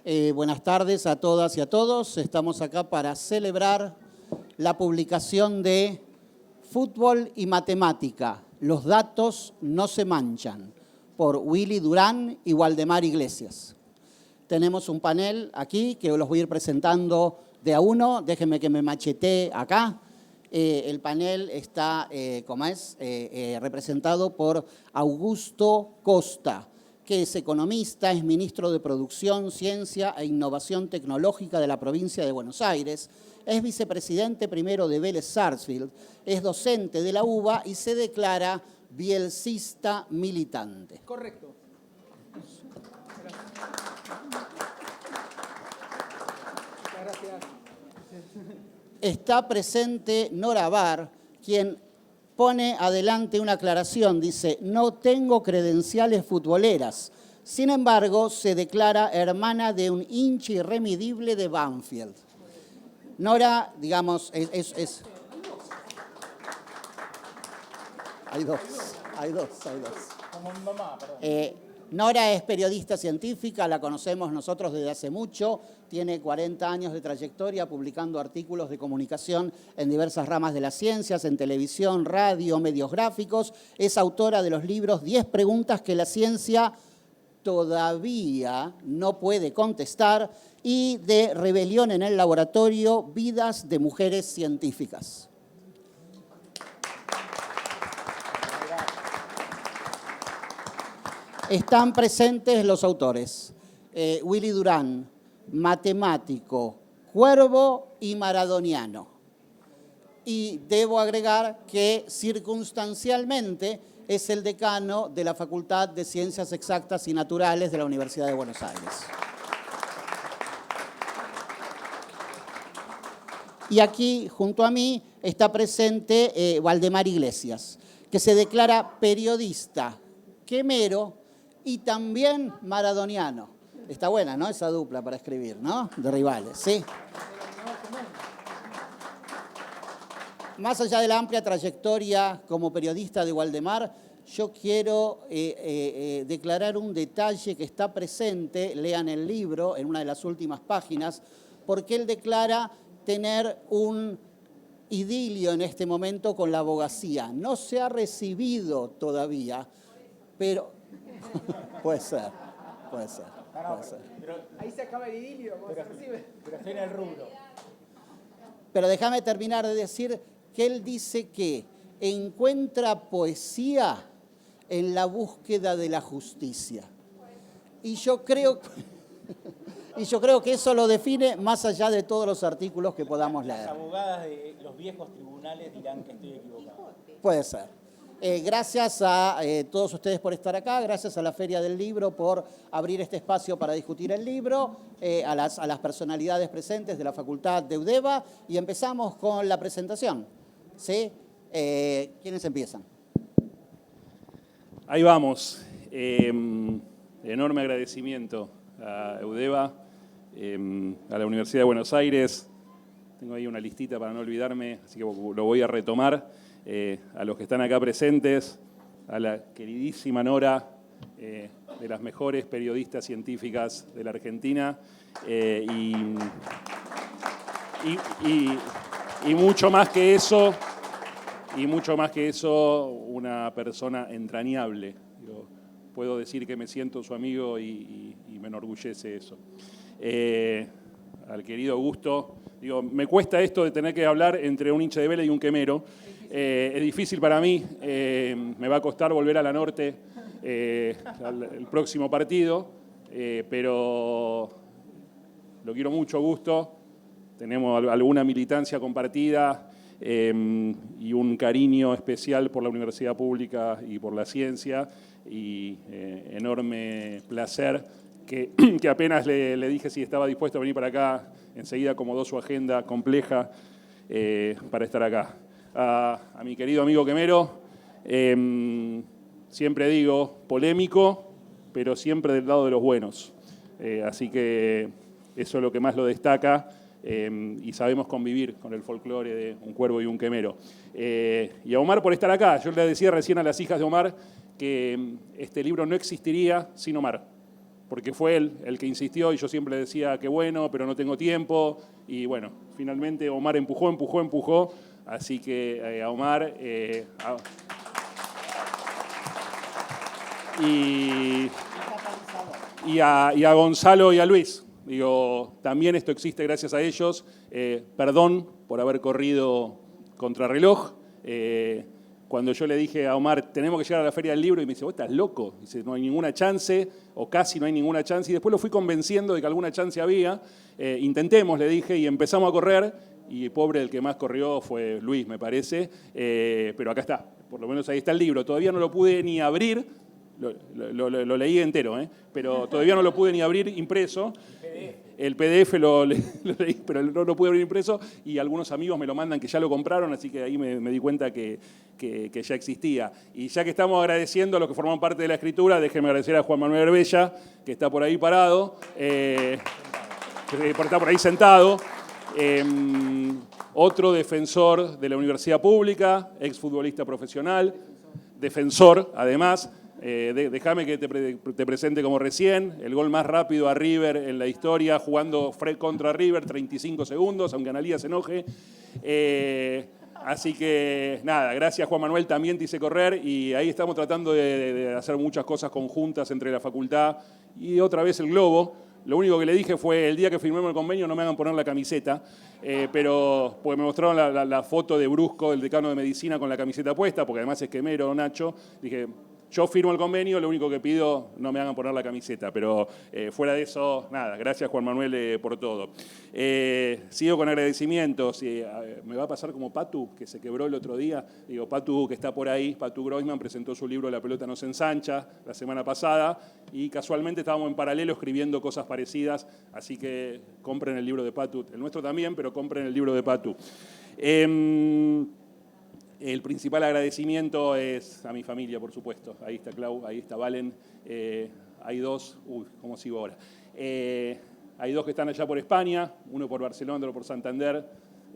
Buenas tardes a todas y a todos. Estamos acá para celebrar la publicación de Fútbol y Matemática. Los datos no se manchan, por Willy Durán y Waldemar Iglesias. Tenemos un panel aquí que los voy a ir presentando de a uno. Déjenme que me machetee acá. El panel está, representado por Augusto Costa, que es economista, es ministro de Producción, Ciencia e Innovación Tecnológica de la provincia de Buenos Aires, es vicepresidente primero de Vélez Sarsfield, es docente de la UBA y se declara bielcista militante. Correcto. Gracias. Está presente Nora Bar, quien pone adelante una aclaración, dice, no tengo credenciales futboleras, sin embargo, se declara hermana de un hincha irremedible de Banfield. Nora, digamos, Hay dos. Como mi mamá, perdón. Nora es periodista científica, la conocemos nosotros desde hace mucho, tiene 40 años de trayectoria publicando artículos de comunicación en diversas ramas de las ciencias, en televisión, radio, medios gráficos. Es autora de los libros 10 preguntas que la ciencia todavía no puede contestar y de Rebelión en el laboratorio, vidas de mujeres científicas. Están presentes los autores, Willy Durán, matemático, cuervo y maradoniano. Y debo agregar que circunstancialmente es el decano de la Facultad de Ciencias Exactas y Naturales de la Universidad de Buenos Aires. Y aquí, junto a mí, está presente Waldemar Iglesias, que se declara periodista, quemero, y también maradoniano. Está buena, ¿no? Esa dupla para escribir, ¿no? De rivales, ¿sí? Más allá de la amplia trayectoria como periodista de Waldemar, yo quiero declarar un detalle que está presente, lean el libro, en una de las últimas páginas, porque él declara tener un idilio en este momento con la abogacía. No se ha recibido todavía, pero... Puede ser. Pero ahí se acaba el idilio, ¿cómo se recibe? Pero estoy en el rubro. Pero déjame terminar de decir que él dice que encuentra poesía en la búsqueda de la justicia. Y yo creo que eso lo define más allá de todos los artículos que podamos leer. Las abogadas de los viejos tribunales dirán que estoy equivocado. Puede ser. Gracias a todos ustedes por estar acá, gracias a la Feria del Libro por abrir este espacio para discutir el libro, a las personalidades presentes de la Facultad de UDEVA, y empezamos con la presentación. ¿Sí? ¿Quiénes empiezan? Ahí vamos. Enorme agradecimiento a UDEVA, a la Universidad de Buenos Aires. Tengo ahí una listita para no olvidarme, así que lo voy a retomar. A los que están acá presentes, a la queridísima Nora, de las mejores periodistas científicas de la Argentina, y mucho más que eso, una persona entrañable. Puedo decir que me siento su amigo y me enorgullece eso. Al querido Augusto, me cuesta esto de tener que hablar entre un hincha de Vélez y un quemero. Es difícil para mí, me va a costar volver a la Norte el próximo partido, pero lo quiero mucho, Augusto. Tenemos alguna militancia compartida y un cariño especial por la universidad pública y por la ciencia, y enorme placer que apenas le dije si estaba dispuesto a venir para acá, enseguida acomodó su agenda compleja para estar acá. A mi querido amigo quemero, siempre digo, polémico, pero siempre del lado de los buenos. Así que eso es lo que más lo destaca, y sabemos convivir con el folclore de un cuervo y un quemero. Y a Omar por estar acá. Yo le decía recién a las hijas de Omar que este libro no existiría sin Omar, porque fue él el que insistió y yo siempre decía que bueno, pero no tengo tiempo. Y bueno, finalmente Omar empujó. Así que a Omar y a Gonzalo y a Luis. Digo, también esto existe gracias a ellos. Perdón por haber corrido contrarreloj. Cuando yo le dije a Omar, tenemos que llegar a la Feria del Libro, y me dice, vos estás loco. Dice, no hay ninguna chance, o casi no hay ninguna chance. Y después lo fui convenciendo de que alguna chance había. Intentemos, le dije, y empezamos a correr. Y pobre, el que más corrió fue Luis, me parece. Pero acá está, por lo menos ahí está el libro. Todavía no lo pude ni abrir. Lo leí entero, pero todavía no lo pude ni abrir impreso. El PDF lo leí, pero no lo pude abrir impreso, y algunos amigos me lo mandan que ya lo compraron, así que ahí me di cuenta que ya existía. Y ya que estamos agradeciendo a los que forman parte de la escritura, déjenme agradecer a Juan Manuel Herbella, que está por ahí parado, está por ahí sentado. Otro defensor de la universidad pública, exfutbolista profesional, defensor además. Déjame que te presente como recién, el gol más rápido a River en la historia, jugando contra River, 35 segundos, aunque Analía se enoje. Así que nada, gracias Juan Manuel, también te hice correr, y ahí estamos tratando de hacer muchas cosas conjuntas entre la facultad y otra vez el Globo. Lo único que le dije fue, el día que firmemos el convenio no me hagan poner la camiseta, pero porque me mostraron la foto de Brusco, el decano de medicina, con la camiseta puesta, porque además es quemero, Nacho. Dije, yo firmo el convenio, lo único que pido, no me hagan poner la camiseta, pero fuera de eso, nada, gracias Juan Manuel por todo. Sigo con agradecimientos. Me va a pasar como Patu, que se quebró el otro día. Digo, Patu, que está por ahí, Patu Groisman, presentó su libro La pelota no se ensancha la semana pasada, y casualmente estábamos en paralelo escribiendo cosas parecidas, así que compren el libro de Patu, el nuestro también, pero compren el libro de Patu. El principal agradecimiento es a mi familia, por supuesto. Ahí está Clau, ahí está Valen. Hay dos, ¿cómo sigo ahora? Hay dos que están allá por España, uno por Barcelona, otro por Santander.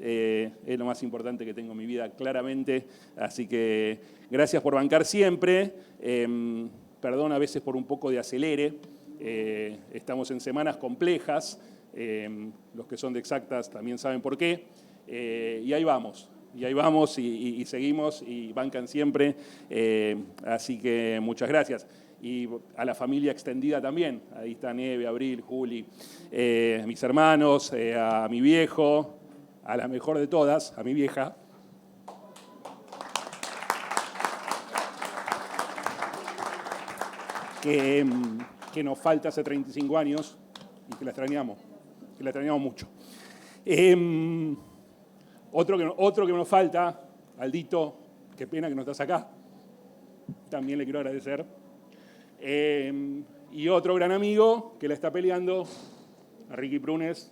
Es lo más importante que tengo en mi vida, claramente. Así que gracias por bancar siempre. Perdón a veces por un poco de acelere. Estamos en semanas complejas. Los que son de exactas también saben por qué. Y ahí vamos. Y seguimos y bancan siempre. Así que muchas gracias. Y a la familia extendida también. Ahí está Neve, Abril, Juli, mis hermanos, a mi viejo, a la mejor de todas, a mi vieja. Que nos falta hace 35 años y que la extrañamos mucho. Otro que nos falta, Aldito, qué pena que no estás acá, también le quiero agradecer. Y otro gran amigo que la está peleando, a Ricky Prunes,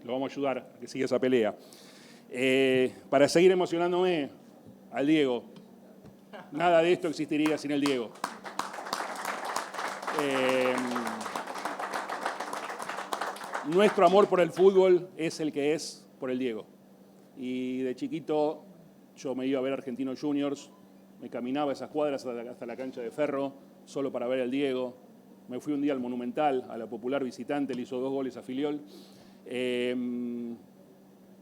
lo vamos a ayudar a que siga esa pelea. Para seguir emocionándome, al Diego. Nada de esto existiría sin el Diego. Nuestro amor por el fútbol es el que es por el Diego. Y de chiquito yo me iba a ver Argentinos Juniors, me caminaba esas cuadras hasta la cancha de Ferro, solo para ver al Diego. Me fui un día al Monumental, a la Popular visitante, le hizo 2 goles a Filiol.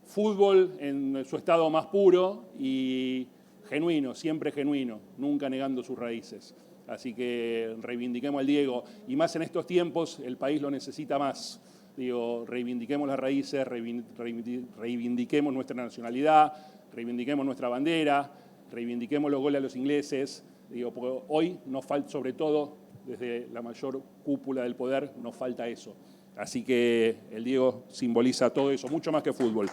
Fútbol en su estado más puro y genuino, siempre genuino, nunca negando sus raíces. Así que reivindiquemos al Diego, y más en estos tiempos, el país lo necesita más. Digo, reivindiquemos las raíces, reivindiquemos nuestra nacionalidad, reivindiquemos nuestra bandera, reivindiquemos los goles a los ingleses. Digo, porque hoy nos falta, sobre todo desde la mayor cúpula del poder, nos falta eso. Así que el Diego simboliza todo eso, mucho más que fútbol.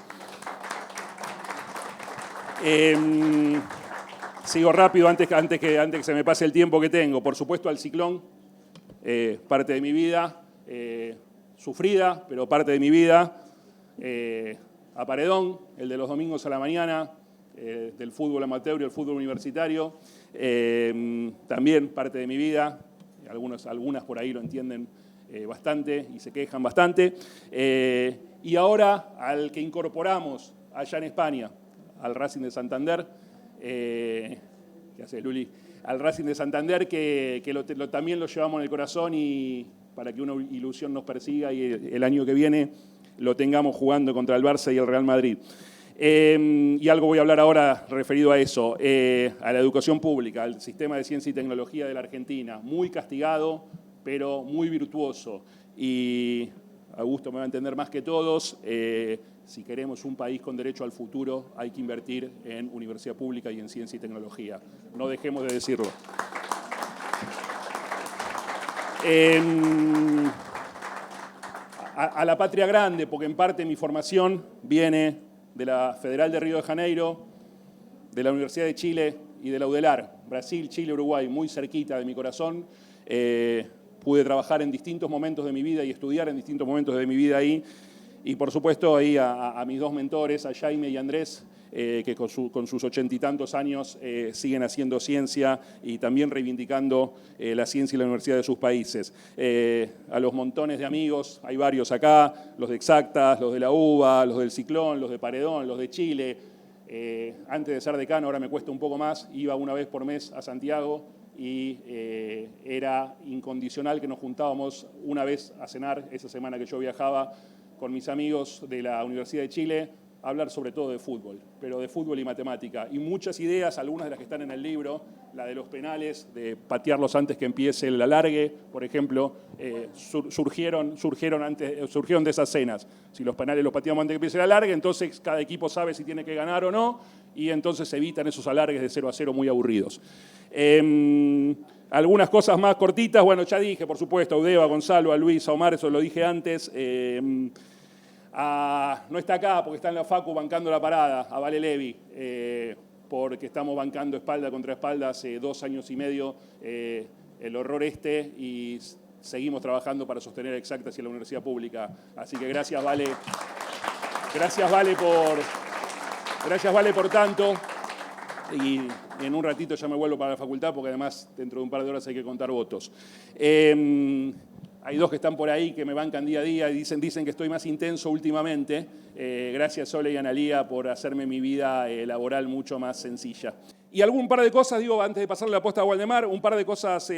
Sigo rápido antes que se me pase el tiempo que tengo. Por supuesto al Ciclón, parte de mi vida. Sufrida, pero parte de mi vida. A Paredón, el de los domingos a la mañana, del fútbol amateur y el fútbol universitario, también parte de mi vida. Algunas por ahí lo entienden bastante y se quejan bastante. Y ahora al que incorporamos allá en España, al Racing de Santander, ¿qué hace Luli? al Racing de Santander, que también lo llevamos en el corazón y para que una ilusión nos persiga y el año que viene lo tengamos jugando contra el Barça y el Real Madrid. Y algo voy a hablar ahora referido a eso, a la educación pública, al sistema de ciencia y tecnología de la Argentina, muy castigado, pero muy virtuoso. Y Augusto me va a entender más que todos, si queremos un país con derecho al futuro, hay que invertir en universidad pública y en ciencia y tecnología. No dejemos de decirlo. A la patria grande, porque en parte mi formación viene de la Federal de Río de Janeiro, de la Universidad de Chile y de la UDELAR. Brasil, Chile, Uruguay, muy cerquita de mi corazón. Pude trabajar en distintos momentos de mi vida y estudiar en distintos momentos de mi vida ahí. Y por supuesto ahí a mis dos mentores, a Jaime y Andrés, que con sus 80 y tantos años siguen haciendo ciencia y también reivindicando la ciencia y la universidad de sus países. A los montones de amigos, hay varios acá, los de Exactas, los de la UBA, los del Ciclón, los de Paredón, los de Chile. Antes de ser decano, ahora me cuesta un poco más, iba una vez por mes a Santiago y era incondicional que nos juntábamos una vez a cenar esa semana que yo viajaba con mis amigos de la Universidad de Chile, hablar sobre todo de fútbol, pero de fútbol y matemática. Y muchas ideas, algunas de las que están en el libro, la de los penales, de patearlos antes que empiece el alargue, por ejemplo, surgieron de esas cenas. Si los penales los pateamos antes que empiece el alargue, entonces cada equipo sabe si tiene que ganar o no, y entonces se evitan esos alargues de 0-0 muy aburridos. Algunas cosas más cortitas, bueno, ya dije, por supuesto, a Udeva, a Gonzalo, a Luis, a Omar, eso lo dije antes. No está acá porque está en la Facu bancando la parada, a Vale Levi, porque estamos bancando espalda contra espalda hace 2 años y medio el horror y seguimos trabajando para sostener Exactas y la universidad pública. Así que gracias, Vale. Gracias, Vale, por tanto. Y en un ratito ya me vuelvo para la facultad porque además dentro de un par de horas hay que contar votos. Hay 2 que están por ahí que me bancan día a día y dicen que estoy más intenso últimamente. Gracias, Sole y Analía, por hacerme mi vida laboral mucho más sencilla. Y algún par de cosas, digo, antes de pasarle la posta a Waldemar, un par de cosas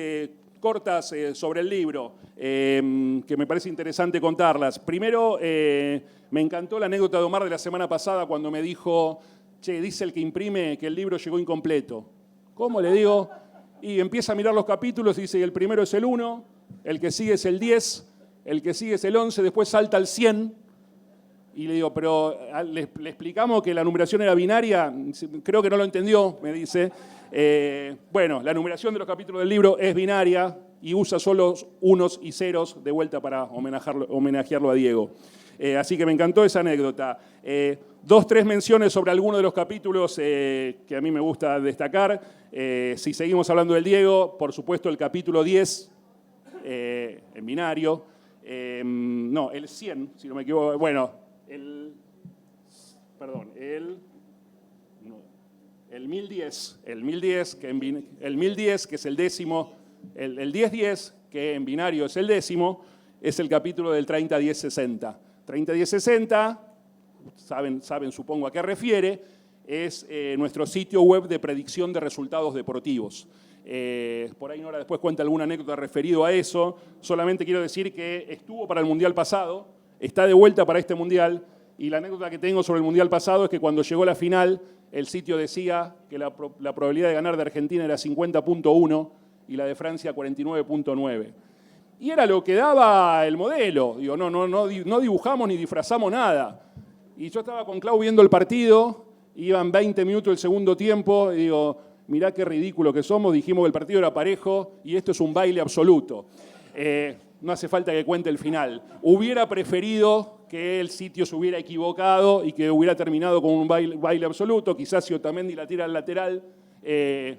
cortas sobre el libro que me parece interesante contarlas. Primero, me encantó la anécdota de Omar de la semana pasada cuando me dijo: che, dice el que imprime que el libro llegó incompleto. ¿Cómo? Le digo. Y empieza a mirar los capítulos y dice, el primero es el 1, el que sigue es el 10, el que sigue es el 11, después salta al 100. Y le digo, pero le explicamos que la numeración era binaria, creo que no lo entendió, me dice. Bueno, la numeración de los capítulos del libro es binaria y usa solo unos y ceros de vuelta para homenajearlo a Diego. Así que me encantó esa anécdota. 2, 3 menciones sobre algunos de los capítulos que a mí me gusta destacar. Si seguimos hablando del Diego, por supuesto el capítulo 10, en binario. No, el 100, si no me equivoco. Bueno, el 1010. El 1010, que es el décimo. El 1010, que en binario es el décimo, es el capítulo del 30-10-60. 30-10-60, saben supongo a qué refiere, es nuestro sitio web de predicción de resultados deportivos. Por ahí Nora después cuenta alguna anécdota referido a eso. Solamente quiero decir que estuvo para el Mundial pasado, está de vuelta para este Mundial, y la anécdota que tengo sobre el Mundial pasado es que cuando llegó la final, el sitio decía que la probabilidad de ganar de Argentina era 50.1 y la de Francia 49.9. Y era lo que daba el modelo. Digo, no dibujamos ni disfrazamos nada. Y yo estaba con Clau viendo el partido, iban 20 minutos el segundo tiempo, y digo, mirá qué ridículo que somos, dijimos que el partido era parejo y esto es un baile absoluto. No hace falta que cuente el final. Hubiera preferido que el sitio se hubiera equivocado y que hubiera terminado con un baile absoluto, quizás si Otamendi la tira al lateral,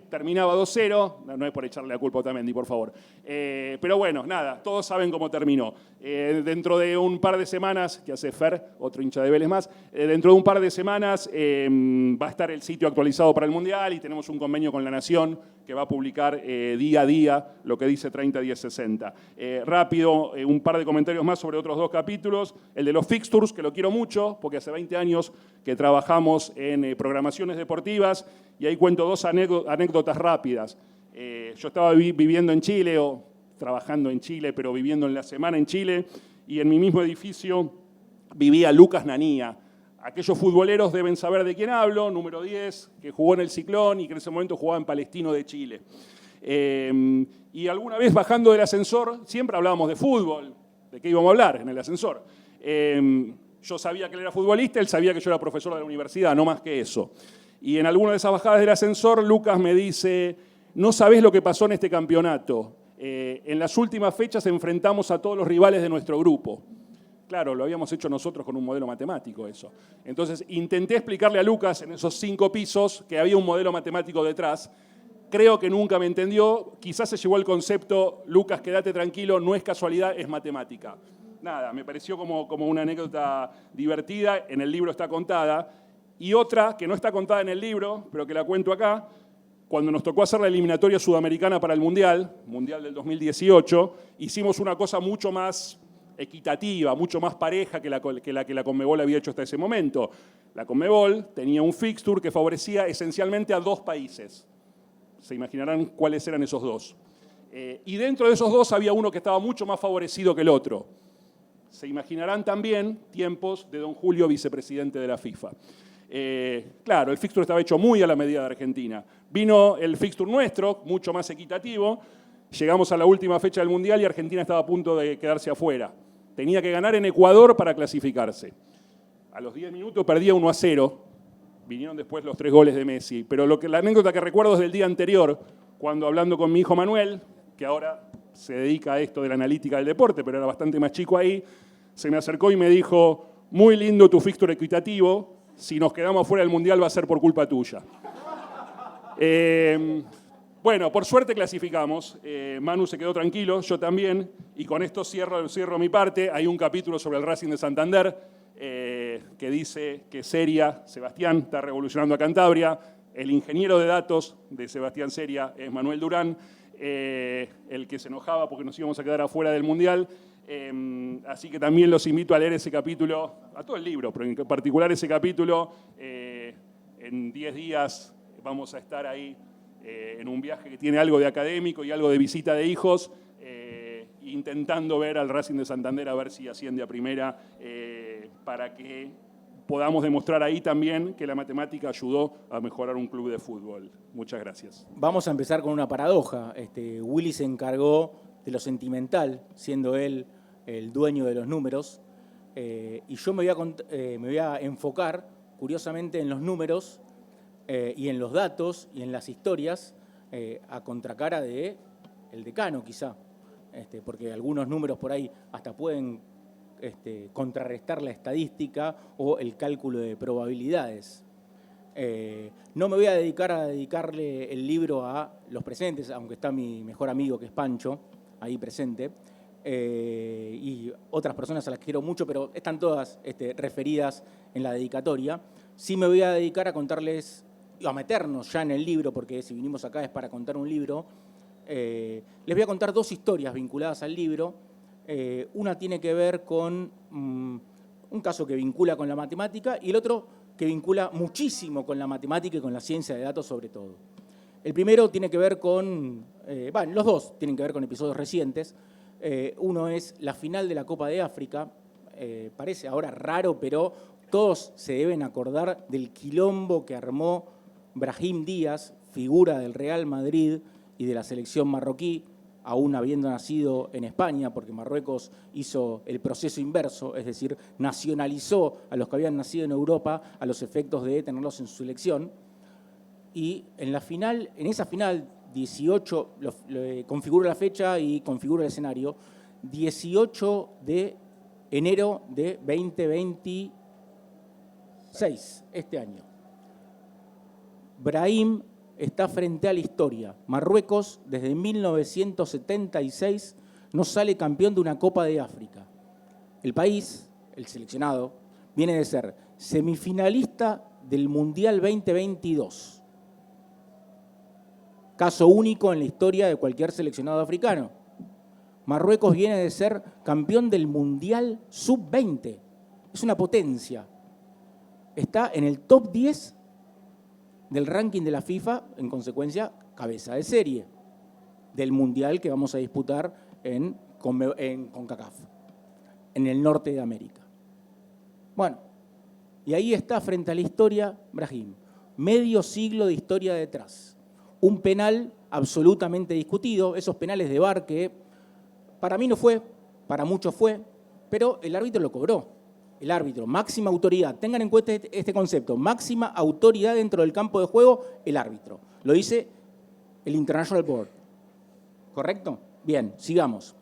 terminaba 2-0, no es por echarle la culpa a Otamendi, por favor. Pero bueno, nada, todos saben cómo terminó. Dentro de un par de semanas, que hace Fer, otro hincha de Vélez más, dentro de un par de semanas va a estar el sitio actualizado para el Mundial y tenemos un convenio con La Nación que va a publicar día a día lo que dice 30-10-60. Rápido, un par de comentarios más sobre otros 2 capítulos. El de los fixtures, que lo quiero mucho, porque hace 20 años que trabajamos en programaciones deportivas y ahí cuento 2 anécdotas rápidas. Yo estaba viviendo en Chile, o trabajando en Chile, pero viviendo en la semana en Chile, y en mi mismo edificio vivía Lucas Nanía. Aquellos futboleros deben saber de quién hablo, número 10, que jugó en el Ciclón y que en ese momento jugaba en Palestino de Chile. Y alguna vez bajando del ascensor, siempre hablábamos de fútbol, de qué íbamos a hablar en el ascensor. Yo sabía que él era futbolista, él sabía que yo era profesor de la universidad, no más que eso. Y en alguna de esas bajadas del ascensor, Lucas me dice, no sabés lo que pasó en este campeonato. En las últimas fechas enfrentamos a todos los rivales de nuestro grupo. Claro, lo habíamos hecho nosotros con un modelo matemático eso. Entonces intenté explicarle a Lucas en esos 5 pisos que había un modelo matemático detrás. Creo que nunca me entendió, quizás se llevó el concepto, Lucas, quédate tranquilo, no es casualidad, es matemática. Nada, me pareció como una anécdota divertida, en el libro está contada. Y otra que no está contada en el libro, pero que la cuento acá, cuando nos tocó hacer la eliminatoria sudamericana para el Mundial del 2018, hicimos una cosa mucho más equitativa, mucho más pareja que la Conmebol había hecho hasta ese momento. La Conmebol tenía un fixture que favorecía esencialmente a 2 países. Se imaginarán cuáles eran esos 2. Y dentro de esos 2 había uno que estaba mucho más favorecido que el otro. Se imaginarán también tiempos de don Julio, vicepresidente de la FIFA. Claro, el fixture estaba hecho muy a la medida de Argentina. Vino el fixture nuestro, mucho más equitativo. Llegamos a la última fecha del Mundial y Argentina estaba a punto de quedarse afuera. Tenía que ganar en Ecuador para clasificarse. A los 10 minutos perdía 1-0. Vinieron después los 3 goles de Messi. Pero la anécdota que recuerdo es del día anterior, cuando hablando con mi hijo Manuel, que ahora se dedica a esto de la analítica del deporte, pero era bastante más chico ahí, se me acercó y me dijo, muy lindo tu fixture equitativo, si nos quedamos fuera del Mundial va a ser por culpa tuya. Bueno, por suerte clasificamos. Manu se quedó tranquilo, yo también, y con esto cierro mi parte. Hay un capítulo sobre el Racing de Santander que dice que Seria, Sebastián, está revolucionando a Cantabria. El ingeniero de datos de Sebastián Seria es Manuel Durán, el que se enojaba porque nos íbamos a quedar afuera del Mundial. Así que también los invito a leer ese capítulo, a todo el libro, pero en particular ese capítulo. En 10 días vamos a estar ahí en un viaje que tiene algo de académico y algo de visita de hijos, intentando ver al Racing de Santander a ver si asciende a primera, para que podamos demostrar ahí también que la matemática ayudó a mejorar un club de fútbol. Muchas gracias. Vamos a empezar con una paradoja. Willy se encargó de lo sentimental, siendo él el dueño de los números, y yo me voy a enfocar, curiosamente, en los números y en los datos y en las historias, a contracara de el decano, quizá, porque algunos números por ahí hasta pueden contrarrestar la estadística o el cálculo de probabilidades. No me voy a dedicarle el libro a los presentes, aunque está mi mejor amigo, que es Pancho, ahí presente, y otras personas a las que quiero mucho, pero están todas referidas en la dedicatoria. Sí me voy a dedicar a contarles, a meternos ya en el libro, porque si vinimos acá es para contar un libro. Les voy a contar 2 historias vinculadas al libro. Una tiene que ver con un caso que vincula con la matemática y el otro que vincula muchísimo con la matemática y con la ciencia de datos sobre todo. El primero tiene que ver con, los 2 tienen que ver con episodios recientes. Uno es la final de la Copa de África. Parece ahora raro, pero todos se deben acordar del quilombo que armó Brahim Díaz, figura del Real Madrid y de la selección marroquí, aún habiendo nacido en España, porque Marruecos hizo el proceso inverso, es decir, nacionalizó a los que habían nacido en Europa a los efectos de tenerlos en su selección. Y en esa final, 18, configuro la fecha y configuro el escenario, 18 de enero de 2026, este año. Brahim está frente a la historia. Marruecos, desde 1976, no sale campeón de una Copa de África. El país, el seleccionado, viene de ser semifinalista del Mundial 2022. Caso único en la historia de cualquier seleccionado africano. Marruecos viene de ser campeón del Mundial Sub-20. Es una potencia. Está en el top 10 del ranking de la FIFA, en consecuencia, cabeza de serie. del Mundial que vamos a disputar en CONCACAF, en el norte de América. Bueno, y ahí está frente a la historia Brahim. Medio siglo de historia detrás. Un penal absolutamente discutido, esos penales de VAR que para mí no fue, para muchos fue, pero el árbitro lo cobró. El árbitro, máxima autoridad. Tengan en cuenta este concepto. Máxima autoridad dentro del campo de juego, el árbitro. Lo dice el International Board. ¿Correcto? Bien, sigamos.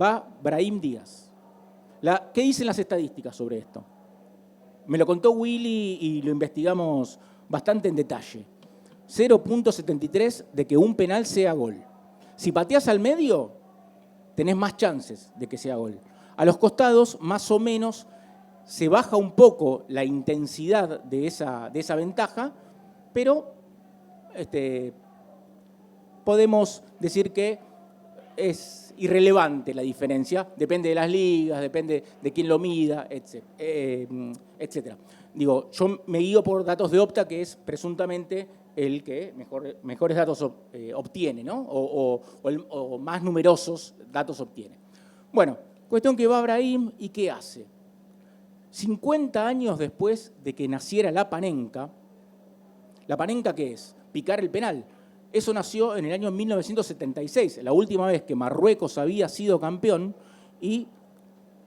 Va Brahim Díaz. ¿Qué dicen las estadísticas sobre esto? Me lo contó Willy y lo investigamos bastante en detalle. 0.73 de que un penal sea gol. Si pateas al medio, tenés más chances de que sea gol. A los costados, más o menos, se baja un poco la intensidad de esa ventaja, pero podemos decir que es irrelevante la diferencia, depende de las ligas, depende de quién lo mida, etc. Digo, yo me guío por datos de Opta, que es presuntamente el que mejores datos obtiene, ¿no? O más numerosos datos obtiene. Bueno, cuestión que va Brahim y ¿qué hace? 50 años después de que naciera la Panenka, ¿qué es? Picar el penal. Eso nació en el año 1976, la última vez que Marruecos había sido campeón y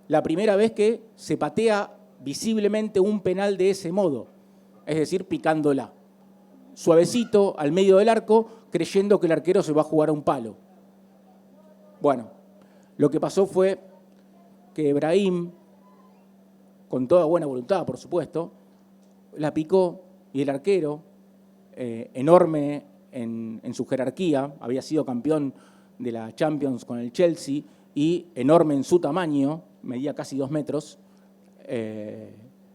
la primera vez que se patea visiblemente un penal de ese modo, es decir, picándola. Suavecito, al medio del arco, creyendo que el arquero se va a jugar a un palo. Bueno, lo que pasó fue que Brahim, con toda buena voluntad, por supuesto, la picó y el arquero, enorme en su jerarquía, había sido campeón de la Champions con el Chelsea y enorme en su tamaño, medía casi 2 metros,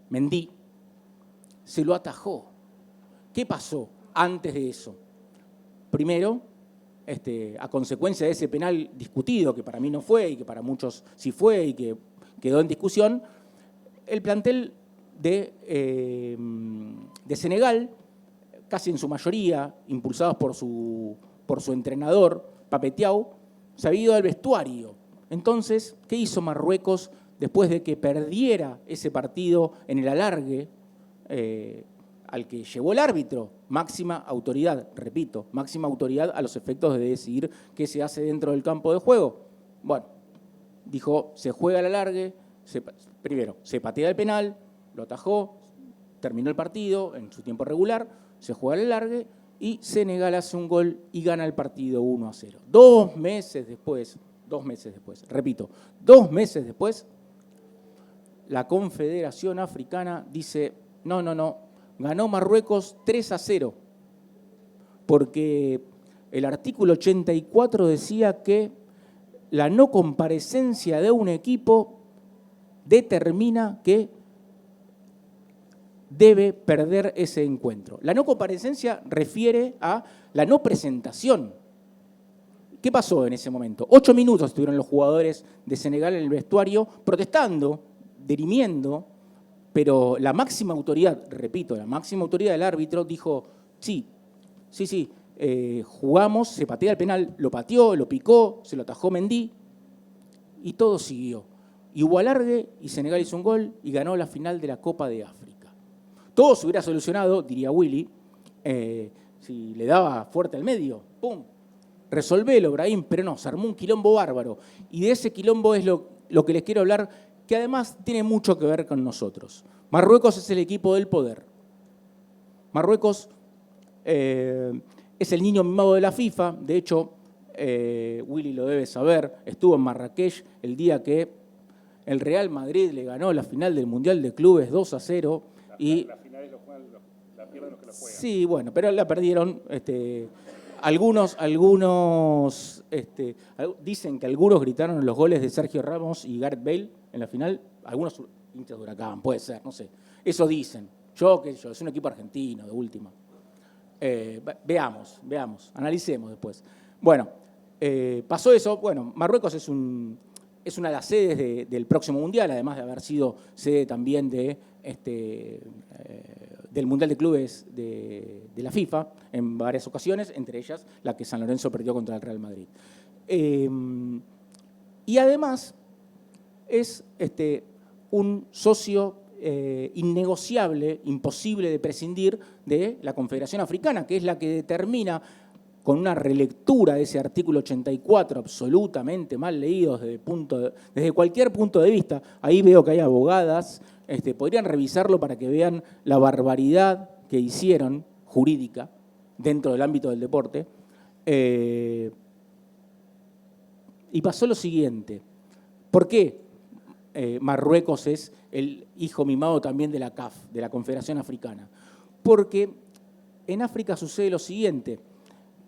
Mendy, se lo atajó. ¿Qué pasó antes de eso? Primero, a consecuencia de ese penal discutido, que para mí no fue y que para muchos sí fue y que quedó en discusión, el plantel de Senegal, casi en su mayoría, impulsados por su entrenador, Papetiao, se había ido al vestuario. Entonces, ¿qué hizo Marruecos después de que perdiera ese partido en el alargue al que llevó el árbitro? Máxima autoridad, repito, máxima autoridad a los efectos de decidir qué se hace dentro del campo de juego. Bueno, dijo, se juega al alargue, primero, se patea el penal, lo atajó, terminó el partido en su tiempo regular, se juega al alargue y Senegal hace un gol y gana el partido 1-0. 2 meses después, repito, 2 meses después, la Confederación Africana dice, no, ganó Marruecos 3-0, porque el artículo 84 decía que la no comparecencia de un equipo determina que debe perder ese encuentro. La no comparecencia refiere a la no presentación. ¿Qué pasó en ese momento? 8 minutos estuvieron los jugadores de Senegal en el vestuario protestando, dirimiendo, pero la máxima autoridad, repito, la máxima autoridad del árbitro dijo, sí, jugamos, se patea el penal, lo pateó, lo picó, se lo atajó Mendy y todo siguió. Y hubo alargue y Senegal hizo un gol y ganó la final de la Copa de África. Todo se hubiera solucionado, diría Willy, si le daba fuerte al medio, ¡pum! Resolvelo, Brahim, pero no, se armó un quilombo bárbaro. Y de ese quilombo es lo que les quiero hablar, que además tiene mucho que ver con nosotros. Marruecos es el equipo del poder. Marruecos es el niño mimado de la FIFA. De hecho, Willy lo debe saber, estuvo en Marrakech el día que el Real Madrid le ganó la final del Mundial de Clubes 2-0. Las finales la pierden los que la juegan. Sí, bueno, pero la perdieron. Algunos dicen que algunos gritaron los goles de Sergio Ramos y Gareth Bale en la final. Algunos hinchas de Huracán, puede ser, no sé. Eso dicen. Es un equipo argentino, de última. Veamos, analicemos después. Bueno, pasó eso. Bueno, Marruecos es es una de las sedes del próximo Mundial, además de haber sido sede también del Mundial de Clubes de la FIFA en varias ocasiones, entre ellas la que San Lorenzo perdió contra el Real Madrid. Y además es un socio innegociable, imposible de prescindir de la Confederación Africana, que es la que determina, con una relectura de ese artículo 84 absolutamente mal leído desde cualquier punto de vista. Ahí veo que hay abogadas, podrían revisarlo para que vean la barbaridad que hicieron jurídica dentro del ámbito del deporte. Y pasó lo siguiente. ¿Por qué Marruecos es el hijo mimado también de la CAF, de la Confederación Africana? Porque en África sucede lo siguiente,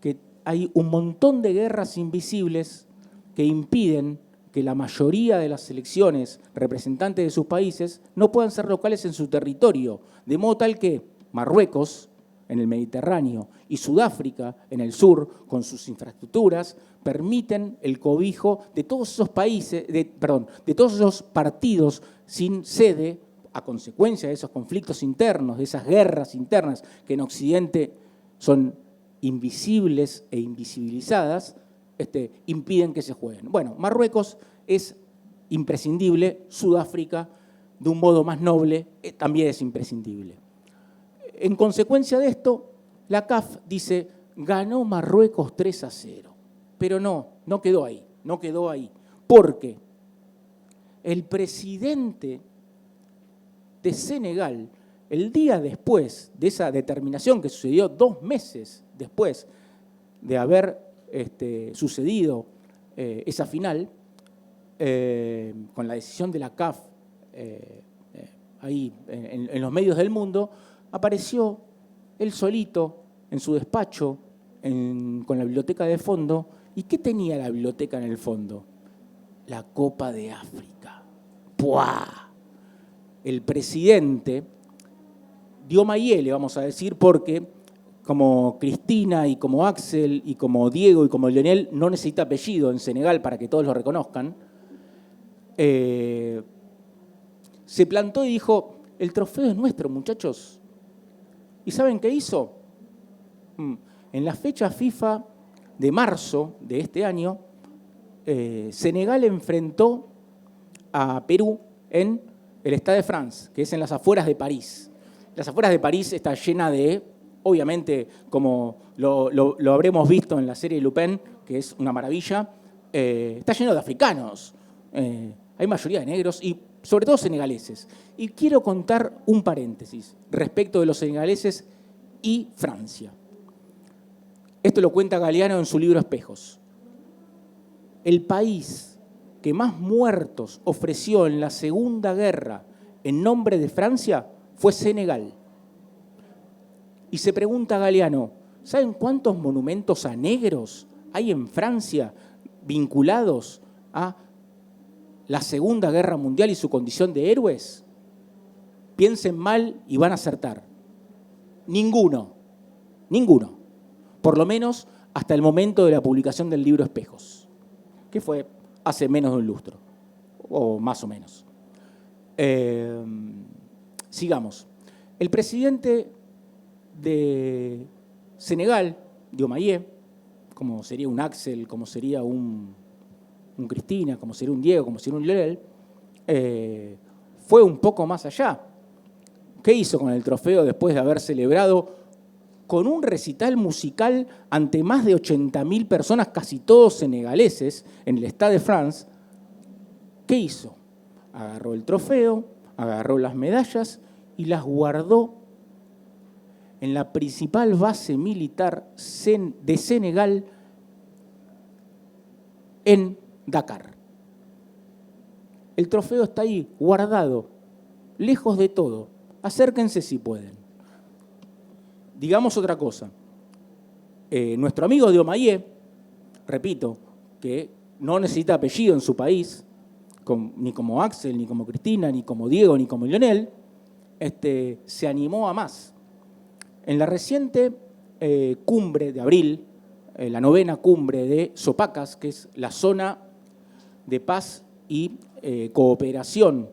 que hay un montón de guerras invisibles que impiden que la mayoría de las selecciones representantes de sus países no puedan ser locales en su territorio, de modo tal que Marruecos, en el Mediterráneo, y Sudáfrica, en el sur, con sus infraestructuras, permiten el cobijo de todos esos países, de todos esos partidos sin sede, a consecuencia de esos conflictos internos, de esas guerras internas que en Occidente son invisibles e invisibilizadas, impiden que se jueguen. Bueno, Marruecos es imprescindible, Sudáfrica, de un modo más noble, también es imprescindible. En consecuencia de esto, la CAF dice, ganó Marruecos 3-0, pero no quedó ahí, porque el presidente de Senegal, el día después de esa determinación que sucedió 2 meses después de haber sucedido esa final, con la decisión de la CAF ahí en los medios del mundo, apareció él solito en su despacho con la biblioteca de fondo. ¿Y qué tenía la biblioteca en el fondo? La Copa de África. ¡Puah! El presidente Diomaye, le vamos a decir, porque como Cristina y como Axel y como Diego y como Lionel no necesita apellido en Senegal para que todos lo reconozcan, se plantó y dijo, el trofeo es nuestro, muchachos. ¿Y saben qué hizo? En la fecha FIFA de marzo de este año, Senegal enfrentó a Perú en el Stade de France, que es en las afueras de París. Las afueras de París está llena de, obviamente, como lo habremos visto en la serie Lupin, que es una maravilla, está lleno de africanos. Hay mayoría de negros y sobre todo senegaleses. Y quiero contar un paréntesis respecto de los senegaleses y Francia. Esto lo cuenta Galeano en su libro Espejos. El país que más muertos ofreció en la Segunda Guerra en nombre de Francia fue Senegal. Y se pregunta Galeano, ¿saben cuántos monumentos a negros hay en Francia vinculados a la Segunda Guerra Mundial y su condición de héroes? Piensen mal y van a acertar. Ninguno. Por lo menos hasta el momento de la publicación del libro Espejos, que fue hace menos de un lustro, o más o menos. Sigamos. El presidente de Senegal, Diomaye, como sería un Axel, como sería un Cristina, como sería un Diego, como sería un Lionel, fue un poco más allá. ¿Qué hizo con el trofeo después de haber celebrado con un recital musical ante más de 80.000 personas, casi todos senegaleses, en el Stade de France? ¿Qué hizo? Agarró el trofeo, agarró las medallas y las guardó en la principal base militar de Senegal en Dakar. El trofeo está ahí, guardado, lejos de todo. Acérquense si pueden. Digamos otra cosa. Nuestro amigo Diomaye, repito, que no necesita apellido en su país, ni como Axel, ni como Cristina, ni como Diego, ni como Lionel, se animó a más. En la reciente cumbre de abril, la 9ª cumbre de Sopacas, que es la zona de paz y cooperación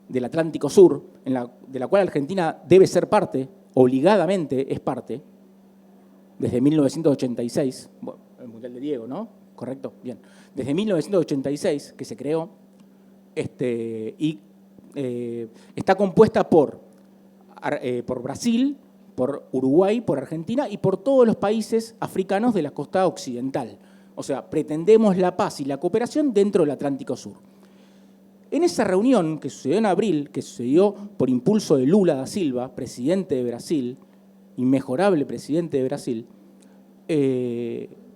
del Atlántico Sur, de la cual Argentina debe ser parte, obligadamente es parte, desde 1986, bueno, el Mundial de Diego, ¿no? ¿Correcto? Bien. Desde 1986, que se creó, y está compuesta por Brasil, por Uruguay, por Argentina y por todos los países africanos de la costa occidental. O sea, pretendemos la paz y la cooperación dentro del Atlántico Sur. En esa reunión que sucedió en abril, que sucedió por impulso de Lula da Silva, presidente de Brasil, inmejorable presidente de Brasil,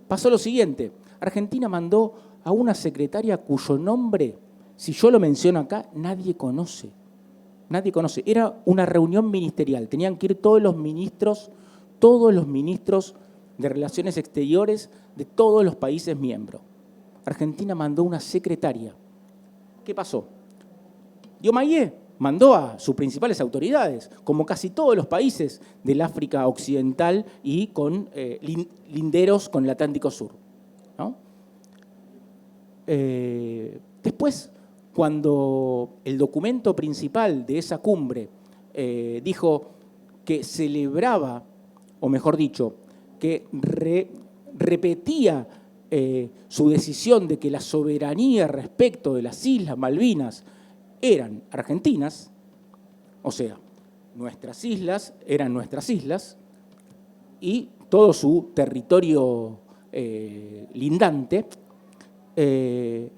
pasó lo siguiente. Argentina mandó a una secretaria cuyo nombre, si yo lo menciono acá, nadie conoce. Nadie conoce. Era una reunión ministerial. Tenían que ir todos los ministros de Relaciones Exteriores de todos los países miembros. Argentina mandó una secretaria. ¿Qué pasó? Diomaye mandó a sus principales autoridades, como casi todos los países del África Occidental y con linderos con el Atlántico Sur, ¿no? Después, cuando el documento principal de esa cumbre dijo que celebraba, o mejor dicho, que repetía su decisión de que la soberanía respecto de las Islas Malvinas eran argentinas, o sea, nuestras islas eran nuestras islas, y todo su territorio lindante, el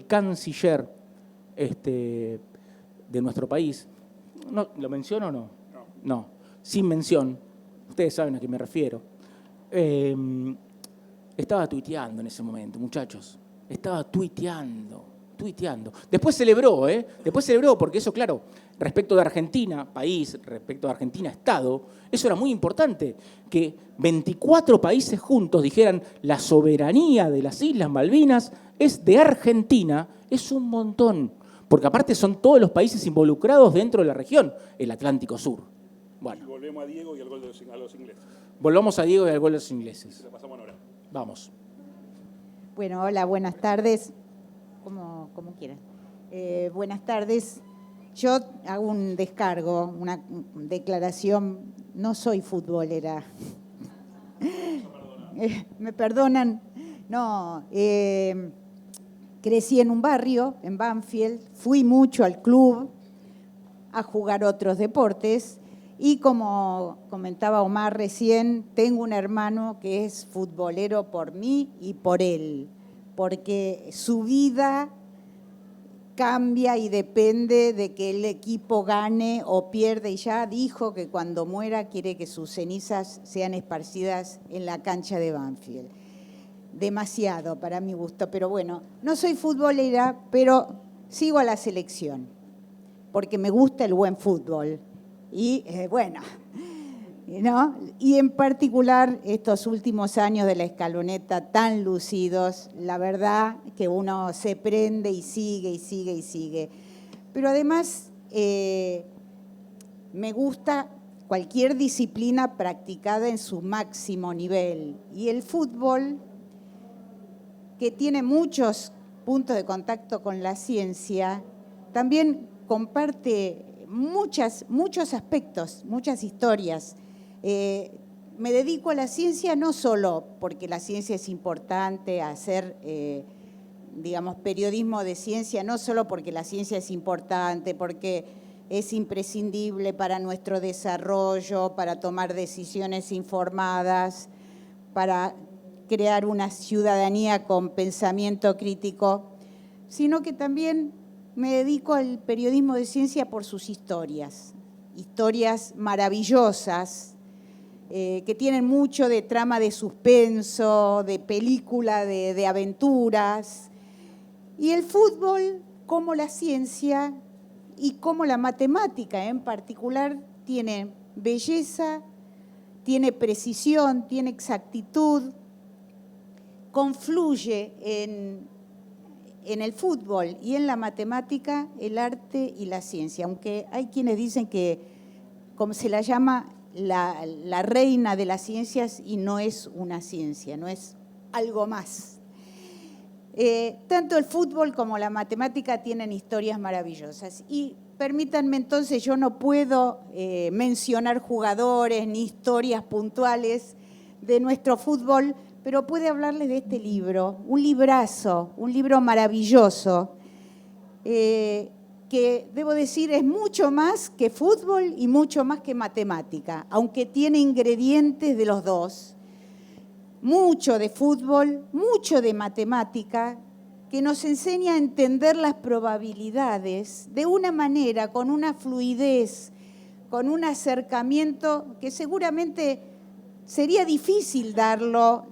canciller de nuestro país, ¿no, lo menciono o no? No, sin mención, ustedes saben a qué me refiero, estaba tuiteando en ese momento, muchachos, estaba tuiteando. Después celebró, porque eso, claro, respecto de Argentina, país, respecto de Argentina, Estado, eso era muy importante, que 24 países juntos dijeran la soberanía de las Islas Malvinas es de Argentina, es un montón, porque aparte son todos los países involucrados dentro de la región, el Atlántico Sur. Bueno. Y volvemos a Diego y al gol a los ingleses. Volvamos a Diego y al gol de los ingleses. Se pasamos ahora. Vamos. Bueno, hola, buenas tardes. Como quieran. Buenas tardes. Yo hago un descargo, una declaración. No soy futbolera. ¿Me perdonan? No. Crecí en un barrio, en Banfield. Fui mucho al club a jugar otros deportes. Y como comentaba Omar recién, tengo un hermano que es futbolero por mí y por él, porque su vida cambia y depende de que el equipo gane o pierde, y ya dijo que cuando muera quiere que sus cenizas sean esparcidas en la cancha de Banfield. Demasiado para mi gusto, pero bueno, no soy futbolera, pero sigo a la selección, porque me gusta el buen fútbol. Y bueno, ¿no? Y en particular estos últimos años de la escaloneta tan lucidos, la verdad que uno se prende y sigue y sigue y sigue. Pero además me gusta cualquier disciplina practicada en su máximo nivel. Y el fútbol, que tiene muchos puntos de contacto con la ciencia, también comparte muchos aspectos, muchas historias. Me dedico a la ciencia no solo porque la ciencia es importante, a hacer, periodismo de ciencia, no solo porque la ciencia es importante, porque es imprescindible para nuestro desarrollo, para tomar decisiones informadas, para crear una ciudadanía con pensamiento crítico, sino que también me dedico al periodismo de ciencia por sus historias maravillosas, que tienen mucho de trama de suspenso, de película, de aventuras. Y el fútbol, como la ciencia y como la matemática en particular, tiene belleza, tiene precisión, tiene exactitud, confluye en el fútbol y en la matemática, el arte y la ciencia, aunque hay quienes dicen que, como se la llama, la reina de las ciencias, y no es una ciencia, no es algo más. Tanto el fútbol como la matemática tienen historias maravillosas. Y permítanme entonces, yo no puedo mencionar jugadores ni historias puntuales de nuestro fútbol, pero puedo hablarles de este libro, un librazo, un libro maravilloso, que debo decir es mucho más que fútbol y mucho más que matemática, aunque tiene ingredientes de los dos. Mucho de fútbol, mucho de matemática, que nos enseña a entender las probabilidades de una manera, con una fluidez, con un acercamiento que seguramente sería difícil darlo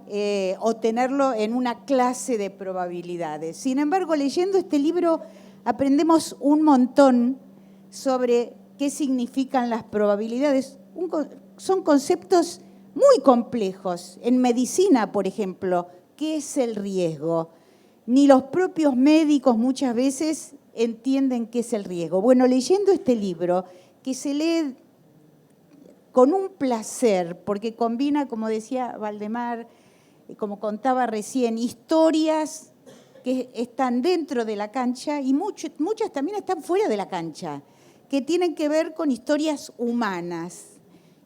o tenerlo en una clase de probabilidades. Sin embargo, leyendo este libro aprendemos un montón sobre qué significan las probabilidades. Son conceptos muy complejos. En medicina, por ejemplo, ¿qué es el riesgo? Ni los propios médicos muchas veces entienden qué es el riesgo. Bueno, leyendo este libro, que se lee con un placer, porque combina, como decía Valdemar, como contaba recién, historias que están dentro de la cancha y muchas también están fuera de la cancha, que tienen que ver con historias humanas.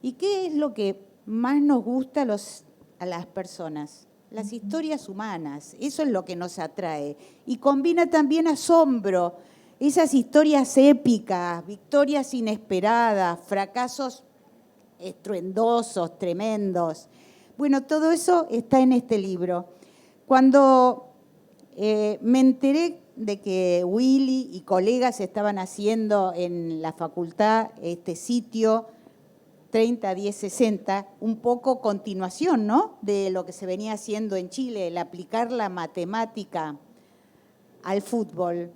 ¿Y qué es lo que más nos gusta a las personas? Las historias humanas, eso es lo que nos atrae. Y combina también asombro, esas historias épicas, victorias inesperadas, fracasos estruendosos, tremendos. Bueno, todo eso está en este libro. Cuando me enteré de que Willy y colegas estaban haciendo en la facultad este sitio 30-10-60, un poco continuación, ¿no?, de lo que se venía haciendo en Chile, el aplicar la matemática al fútbol.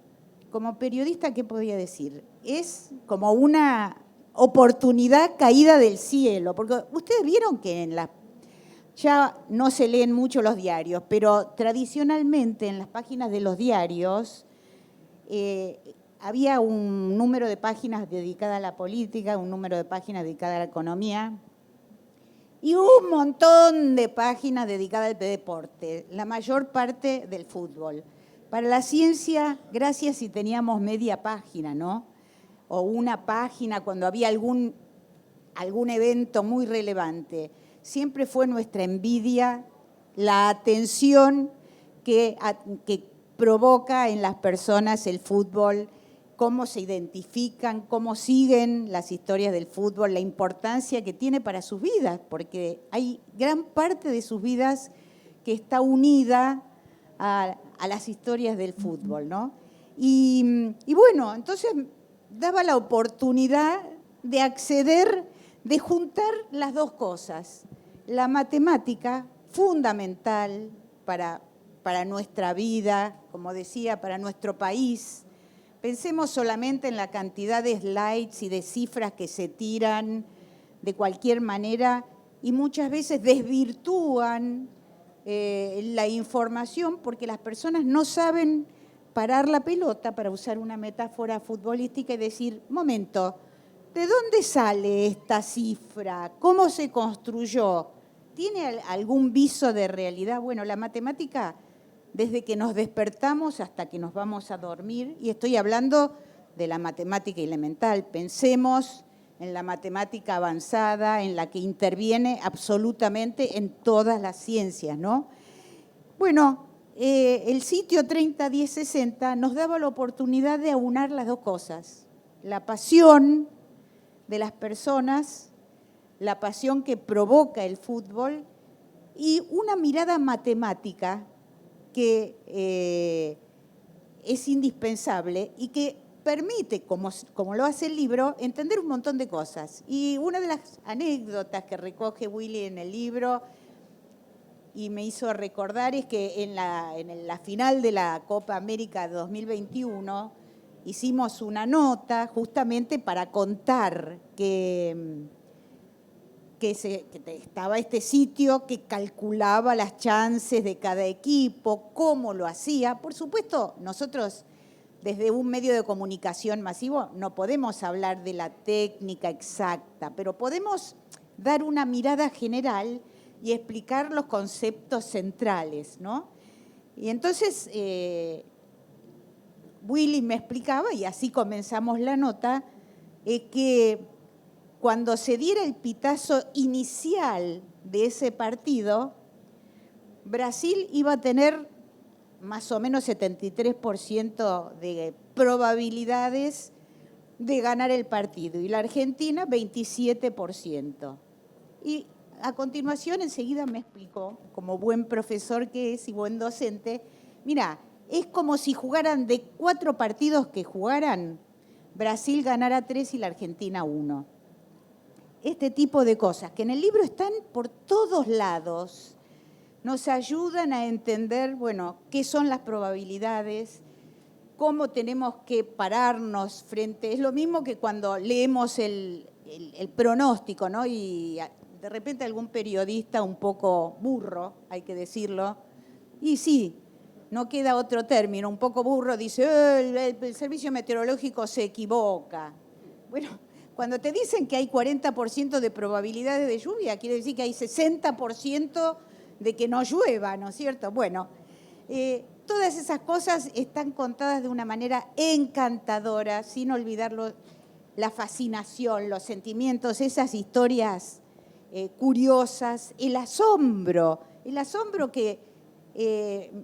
Como periodista, ¿qué podía decir? Es como una oportunidad caída del cielo, porque ustedes vieron que ya no se leen mucho los diarios, pero tradicionalmente en las páginas de los diarios había un número de páginas dedicada a la política, un número de páginas dedicada a la economía y un montón de páginas dedicadas al deporte, la mayor parte del fútbol. Para la ciencia, gracias si teníamos media página, ¿no?, o una página cuando había algún evento muy relevante. Siempre fue nuestra envidia la atención que provoca en las personas el fútbol, cómo se identifican, cómo siguen las historias del fútbol, la importancia que tiene para sus vidas, porque hay gran parte de sus vidas que está unida a las historias del fútbol, ¿no? Y bueno, entonces daba la oportunidad de acceder, de juntar las dos cosas. La matemática, fundamental para nuestra vida, como decía, para nuestro país. Pensemos solamente en la cantidad de slides y de cifras que se tiran de cualquier manera y muchas veces desvirtúan la información porque las personas no saben parar la pelota, para usar una metáfora futbolística, y decir, momento, ¿de dónde sale esta cifra? ¿Cómo se construyó? ¿Tiene algún viso de realidad? Bueno, la matemática, desde que nos despertamos hasta que nos vamos a dormir, y estoy hablando de la matemática elemental, pensemos en la matemática avanzada, en la que interviene absolutamente en todas las ciencias, ¿no? Bueno, el sitio 30-10-60 nos daba la oportunidad de aunar las dos cosas, la pasión de las personas, la pasión que provoca el fútbol y una mirada matemática que es indispensable y que permite, como lo hace el libro, entender un montón de cosas. Y una de las anécdotas que recoge Willy en el libro y me hizo recordar es que en la final de la Copa América 2021 hicimos una nota justamente para contar que estaba este sitio que calculaba las chances de cada equipo, cómo lo hacía. Por supuesto, nosotros desde un medio de comunicación masivo no podemos hablar de la técnica exacta, pero podemos dar una mirada general y explicar los conceptos centrales, ¿no? Y entonces Willy me explicaba, y así comenzamos la nota, que cuando se diera el pitazo inicial de ese partido, Brasil iba a tener más o menos 73% de probabilidades de ganar el partido y la Argentina 27%. Y a continuación enseguida me explicó, como buen profesor que es y buen docente, mira, es como si jugaran de 4 partidos que jugaran, Brasil ganara 3 y la Argentina 1. Este tipo de cosas que en el libro están por todos lados, nos ayudan a entender, bueno, qué son las probabilidades, cómo tenemos que pararnos frente. Es lo mismo que cuando leemos el pronóstico, ¿no? Y de repente algún periodista un poco burro, hay que decirlo, y sí, no queda otro término, un poco burro, dice, el servicio meteorológico se equivoca. Bueno, cuando te dicen que hay 40% de probabilidades de lluvia, quiere decir que hay 60% de que no llueva, ¿no es cierto? Bueno, todas esas cosas están contadas de una manera encantadora, sin olvidarlo, la fascinación, los sentimientos, esas historias curiosas, el asombro que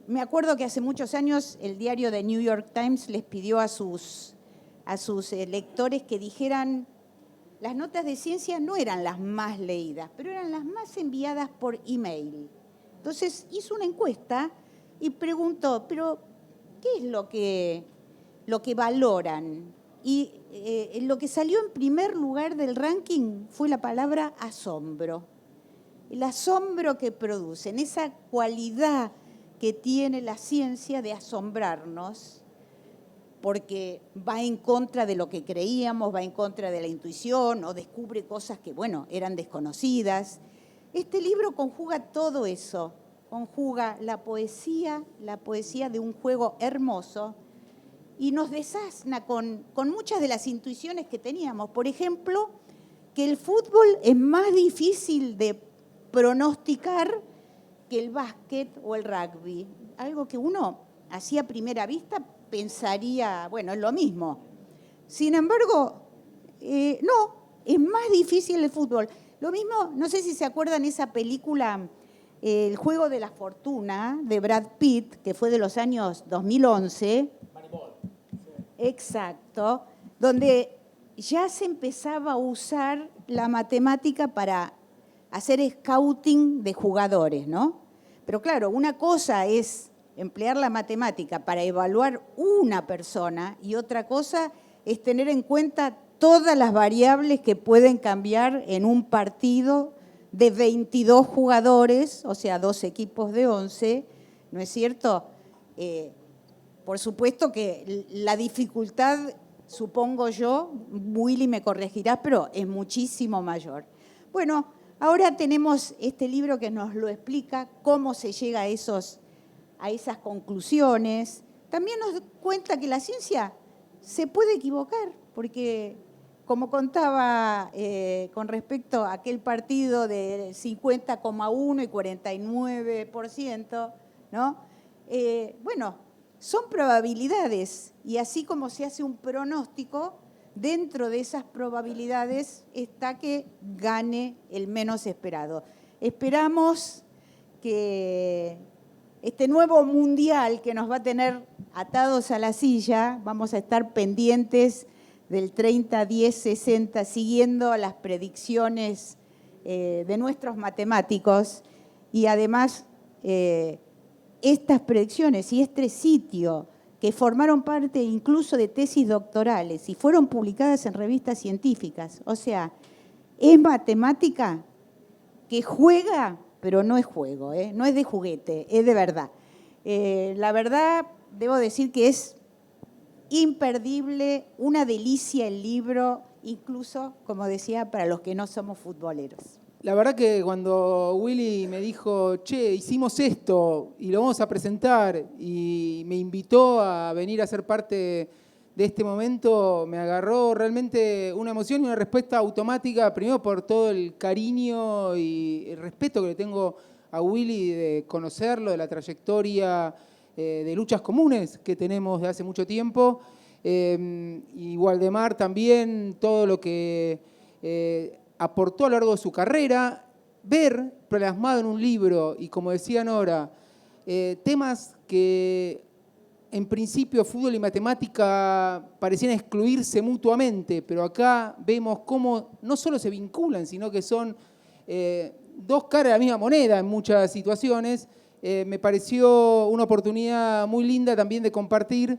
me acuerdo que hace muchos años el diario The New York Times les pidió a sus lectores que dijeran, las notas de ciencia no eran las más leídas, pero eran las más enviadas por email. Entonces hizo una encuesta y preguntó, pero ¿qué es lo que valoran? Y lo que salió en primer lugar del ranking fue la palabra asombro. El asombro que producen, esa cualidad que tiene la ciencia de asombrarnos, porque va en contra de lo que creíamos, va en contra de la intuición o descubre cosas que, bueno, eran desconocidas. Este libro conjuga todo eso, conjuga la poesía de un juego hermoso y nos desasna con muchas de las intuiciones que teníamos. Por ejemplo, que el fútbol es más difícil de pronosticar que el básquet o el rugby. Algo que uno, así a primera vista, pensaría, bueno, es lo mismo. Sin embargo, no, es más difícil el fútbol. Lo mismo, no sé si se acuerdan esa película, El juego de la fortuna, de Brad Pitt, que fue de los años 2011. Exacto, donde ya se empezaba a usar la matemática para hacer scouting de jugadores, ¿no? Pero claro, una cosa es emplear la matemática para evaluar una persona y otra cosa es tener en cuenta todas las variables que pueden cambiar en un partido de 22 jugadores, o sea, 2 equipos de 11, ¿no es cierto? Por supuesto que la dificultad, supongo yo, Willy me corregirá, pero es muchísimo mayor. Bueno, ahora tenemos este libro que nos lo explica, cómo se llega a esas conclusiones. También nos cuenta que la ciencia se puede equivocar, porque como contaba con respecto a aquel partido de 50,1 y 49%, ¿no? Bueno, son probabilidades y así como se hace un pronóstico, dentro de esas probabilidades está que gane el menos esperado. Esperamos que este nuevo mundial que nos va a tener atados a la silla, vamos a estar pendientes del 30, 10, 60, siguiendo las predicciones de nuestros matemáticos y además estas predicciones y este sitio que formaron parte incluso de tesis doctorales y fueron publicadas en revistas científicas. O sea, es matemática que juega, pero no es juego, no es de juguete, es de verdad. La verdad, debo decir que es imperdible, una delicia el libro, incluso, como decía, para los que no somos futboleros. La verdad que cuando Willy me dijo, che, hicimos esto y lo vamos a presentar y me invitó a venir a ser parte de este momento, me agarró realmente una emoción y una respuesta automática, primero por todo el cariño y el respeto que le tengo a Willy de conocerlo, de la trayectoria de luchas comunes que tenemos de hace mucho tiempo. Y Waldemar también, todo lo que aportó a lo largo de su carrera, ver plasmado en un libro, y como decía Nora, temas que en principio fútbol y matemática parecían excluirse mutuamente, pero acá vemos cómo no solo se vinculan, sino que son dos caras de la misma moneda en muchas situaciones. Me pareció una oportunidad muy linda también de compartir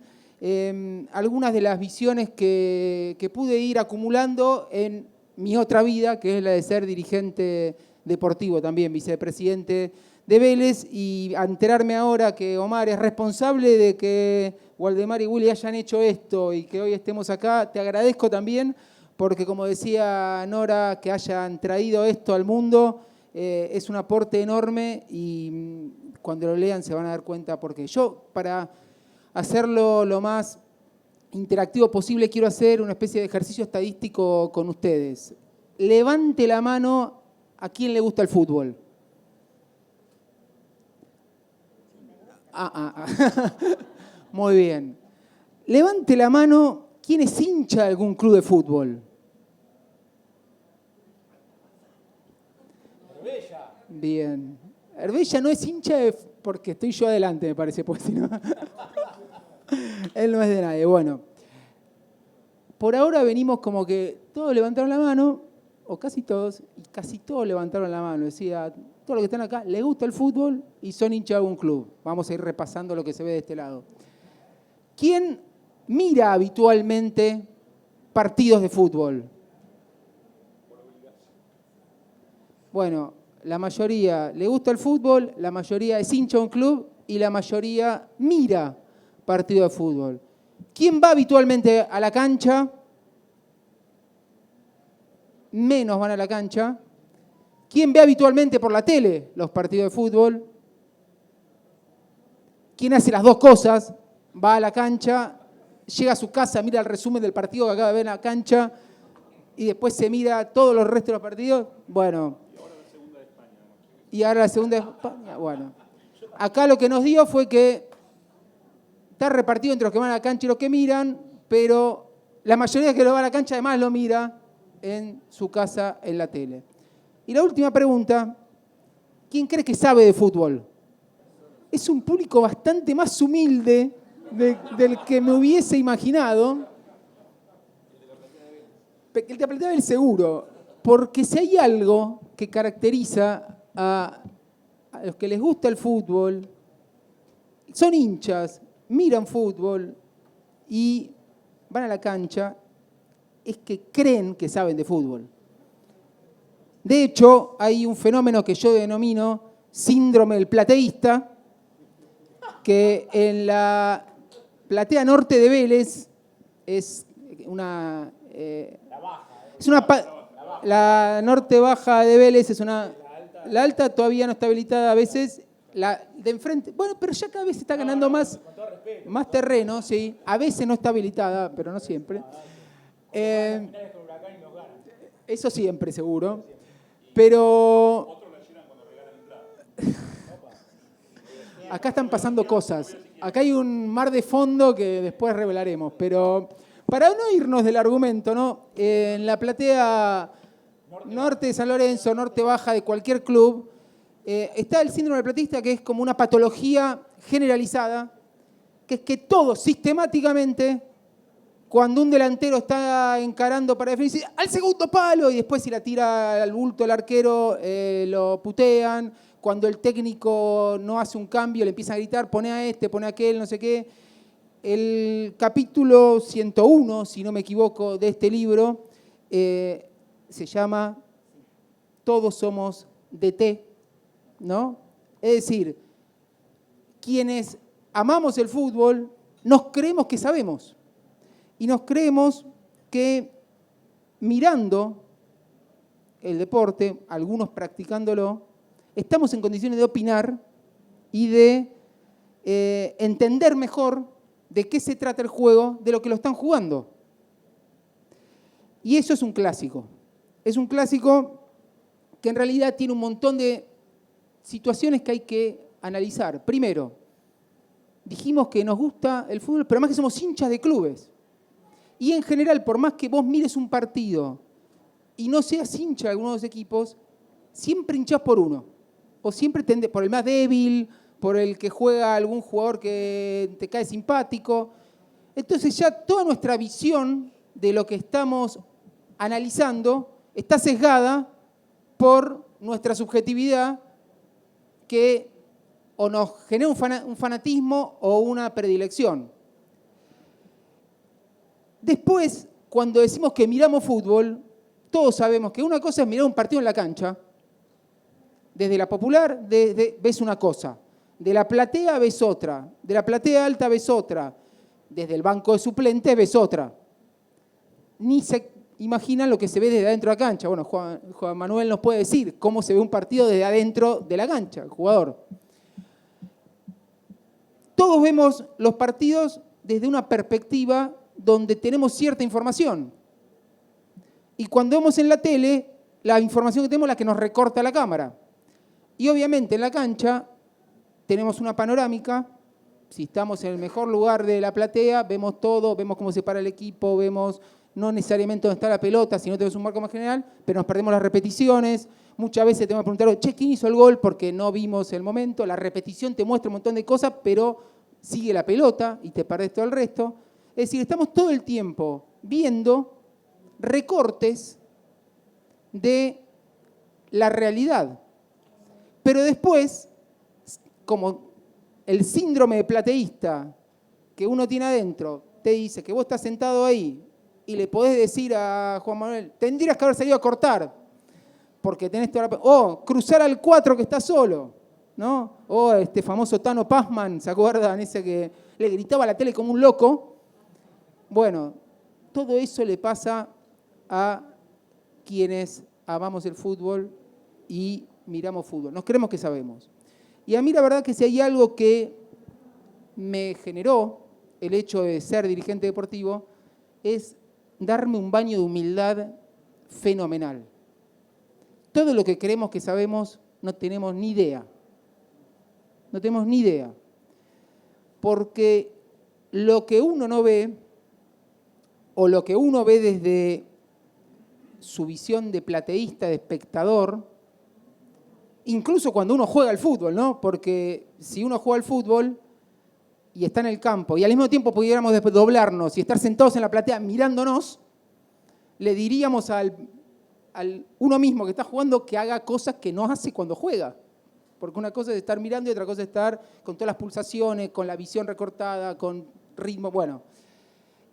algunas de las visiones que pude ir acumulando en mi otra vida, que es la de ser dirigente deportivo también, vicepresidente de Vélez, y a enterarme ahora que Omar es responsable de que Waldemar y Willy hayan hecho esto y que hoy estemos acá, te agradezco también, porque como decía Nora, que hayan traído esto al mundo es un aporte enorme, y cuando lo lean se van a dar cuenta porque yo, para hacerlo lo más interactivo posible, quiero hacer una especie de ejercicio estadístico con ustedes. Levante la mano a quien le gusta el fútbol. Muy bien. Levante la mano quien es hincha de algún club de fútbol. Herbella. Bien. Herbella no es hincha porque estoy yo adelante, me parece, pues si no. Él no es de nadie. Bueno, por ahora venimos como que todos levantaron la mano, o casi todos, y casi todos levantaron la mano. Decía, todos los que están acá les gusta el fútbol y son hinchas de algún club. Vamos a ir repasando lo que se ve de este lado. ¿Quién mira habitualmente partidos de fútbol? Bueno, la mayoría le gusta el fútbol, la mayoría es hincha de un club y la mayoría mira partido de fútbol. ¿Quién va habitualmente a la cancha? Menos van a la cancha. ¿Quién ve habitualmente por la tele los partidos de fútbol? ¿Quién hace las dos cosas? Va a la cancha, llega a su casa, mira el resumen del partido que acaba de ver en la cancha y después se mira todos los restos de los partidos. Bueno. Y ahora la segunda de España. Bueno. Acá lo que nos dio fue que está repartido entre los que van a la cancha y los que miran, pero la mayoría que lo va a la cancha además lo mira en su casa en la tele. Y la última pregunta, ¿quién cree que sabe de fútbol? Es un público bastante más humilde del que me hubiese imaginado. El de Platea del seguro, porque si hay algo que caracteriza a los que les gusta el fútbol, son hinchas, miran fútbol y van a la cancha, es que creen que saben de fútbol. De hecho, hay un fenómeno que yo denomino síndrome del plateísta, que en la platea norte de Vélez es una... la norte baja de Vélez es una... La alta todavía no está habilitada a veces. La de enfrente, bueno, pero ya cada vez se está ganando más terreno, sí. A veces no está habilitada, pero no siempre. Eso siempre, seguro. Pero acá están pasando cosas. Acá hay un mar de fondo que después revelaremos. Pero para no irnos del argumento, ¿no? En la platea norte de San Lorenzo, norte baja de cualquier club, está el síndrome del plateísta, que es como una patología generalizada, que es que todos sistemáticamente, cuando un delantero está encarando para definir, dice, al segundo palo, y después si la tira al bulto el arquero, lo putean. Cuando el técnico no hace un cambio, le empiezan a gritar, pone a este, pone a aquel, no sé qué. El capítulo 101, si no me equivoco, de este libro, se llama Todos somos DT, ¿no? Es decir, quienes amamos el fútbol, nos creemos que sabemos. Y nos creemos que mirando el deporte, algunos practicándolo, estamos en condiciones de opinar y de entender mejor de qué se trata el juego de lo que lo están jugando. Y eso es un clásico. Es un clásico que en realidad tiene un montón de situaciones que hay que analizar. Primero, dijimos que nos gusta el fútbol, pero más que somos hinchas de clubes. Y en general, por más que vos mires un partido y no seas hincha de alguno de los equipos, siempre hinchás por uno. O siempre tendés por el más débil, por el que juega algún jugador que te cae simpático. Entonces ya toda nuestra visión de lo que estamos analizando está sesgada por nuestra subjetividad que o nos genera un fanatismo o una predilección. Después, cuando decimos que miramos fútbol, todos sabemos que una cosa es mirar un partido en la cancha. Desde la popular ves una cosa, de la platea ves otra, de la platea alta ves otra, desde el banco de suplentes ves otra. Ni se imaginan lo que se ve desde adentro de la cancha. Bueno, Juan Manuel nos puede decir cómo se ve un partido desde adentro de la cancha, el jugador. Todos vemos los partidos desde una perspectiva donde tenemos cierta información. Y cuando vemos en la tele, la información que tenemos es la que nos recorta la cámara. Y obviamente en la cancha tenemos una panorámica. Si estamos en el mejor lugar de la platea, vemos todo, vemos cómo se para el equipo, vemos no necesariamente dónde está la pelota, sino tenemos un marco más general, pero nos perdemos las repeticiones. Muchas veces tenemos que preguntar, che, ¿quién hizo el gol? Porque no vimos el momento. La repetición te muestra un montón de cosas, pero sigue la pelota y te perdés todo el resto. Es decir, estamos todo el tiempo viendo recortes de la realidad. Pero después, como el síndrome de plateísta que uno tiene adentro te dice que vos estás sentado ahí y le podés decir a Juan Manuel, tendrías que haber salido a cortar, porque tenés toda la... O cruzar al 4 que está solo, ¿no? O este famoso Tano Pazman, ¿se acuerdan? Ese que le gritaba a la tele como un loco. Bueno, todo eso le pasa a quienes amamos el fútbol y miramos fútbol. Nos creemos que sabemos. Y a mí la verdad que si hay algo que me generó el hecho de ser dirigente deportivo es darme un baño de humildad fenomenal. Todo lo que creemos que sabemos no tenemos ni idea. No tenemos ni idea. Porque lo que uno no ve, o lo que uno ve desde su visión de plateísta, de espectador, incluso cuando uno juega al fútbol, ¿no? Porque si uno juega al fútbol y está en el campo y al mismo tiempo pudiéramos doblarnos y estar sentados en la platea mirándonos, le diríamos al uno mismo que está jugando que haga cosas que no hace cuando juega. Porque una cosa es estar mirando y otra cosa es estar con todas las pulsaciones, con la visión recortada, con ritmo, bueno.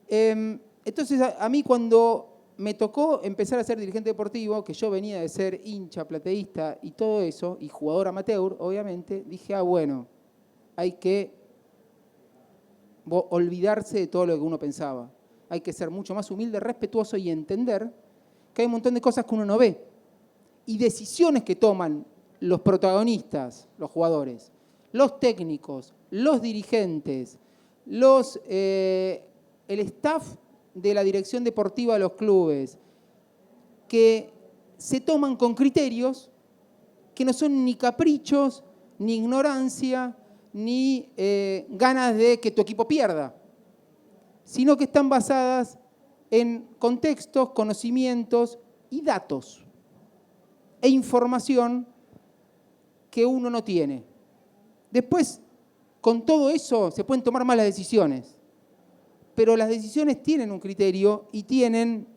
Entonces a mí cuando me tocó empezar a ser dirigente deportivo, que yo venía de ser hincha, plateísta y todo eso, y jugador amateur, obviamente, dije, bueno, hay que olvidarse de todo lo que uno pensaba. Hay que ser mucho más humilde, respetuoso y entender que hay un montón de cosas que uno no ve. Y decisiones que toman los protagonistas, los jugadores, los técnicos, los dirigentes, el staff de la dirección deportiva de los clubes, que se toman con criterios que no son ni caprichos, ni ignorancia, ni ganas de que tu equipo pierda, sino que están basadas en contextos, conocimientos y datos e información que uno no tiene. Después, con todo eso, se pueden tomar malas decisiones. Pero las decisiones tienen un criterio y tienen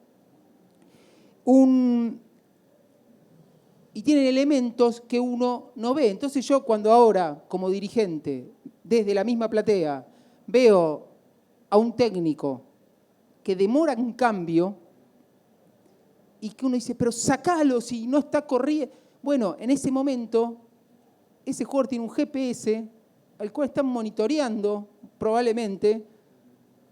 elementos que uno no ve. Entonces yo cuando ahora, como dirigente, desde la misma platea, veo a un técnico que demora un cambio y que uno dice, pero sacalo si no está corriendo. Bueno, en ese momento, ese jugador tiene un GPS al cual están monitoreando probablemente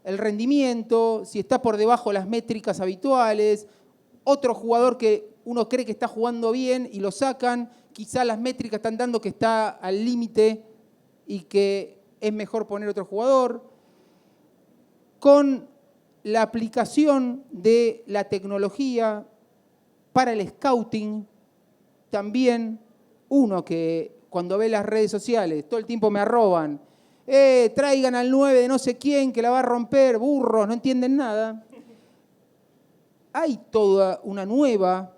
el rendimiento, si está por debajo de las métricas habituales, otro jugador que uno cree que está jugando bien y lo sacan, quizá las métricas están dando que está al límite y que es mejor poner otro jugador. Con la aplicación de la tecnología para el scouting, también uno que cuando ve las redes sociales todo el tiempo me arroban, traigan al 9 de no sé quién que la va a romper, burros, no entienden nada. Hay toda una nueva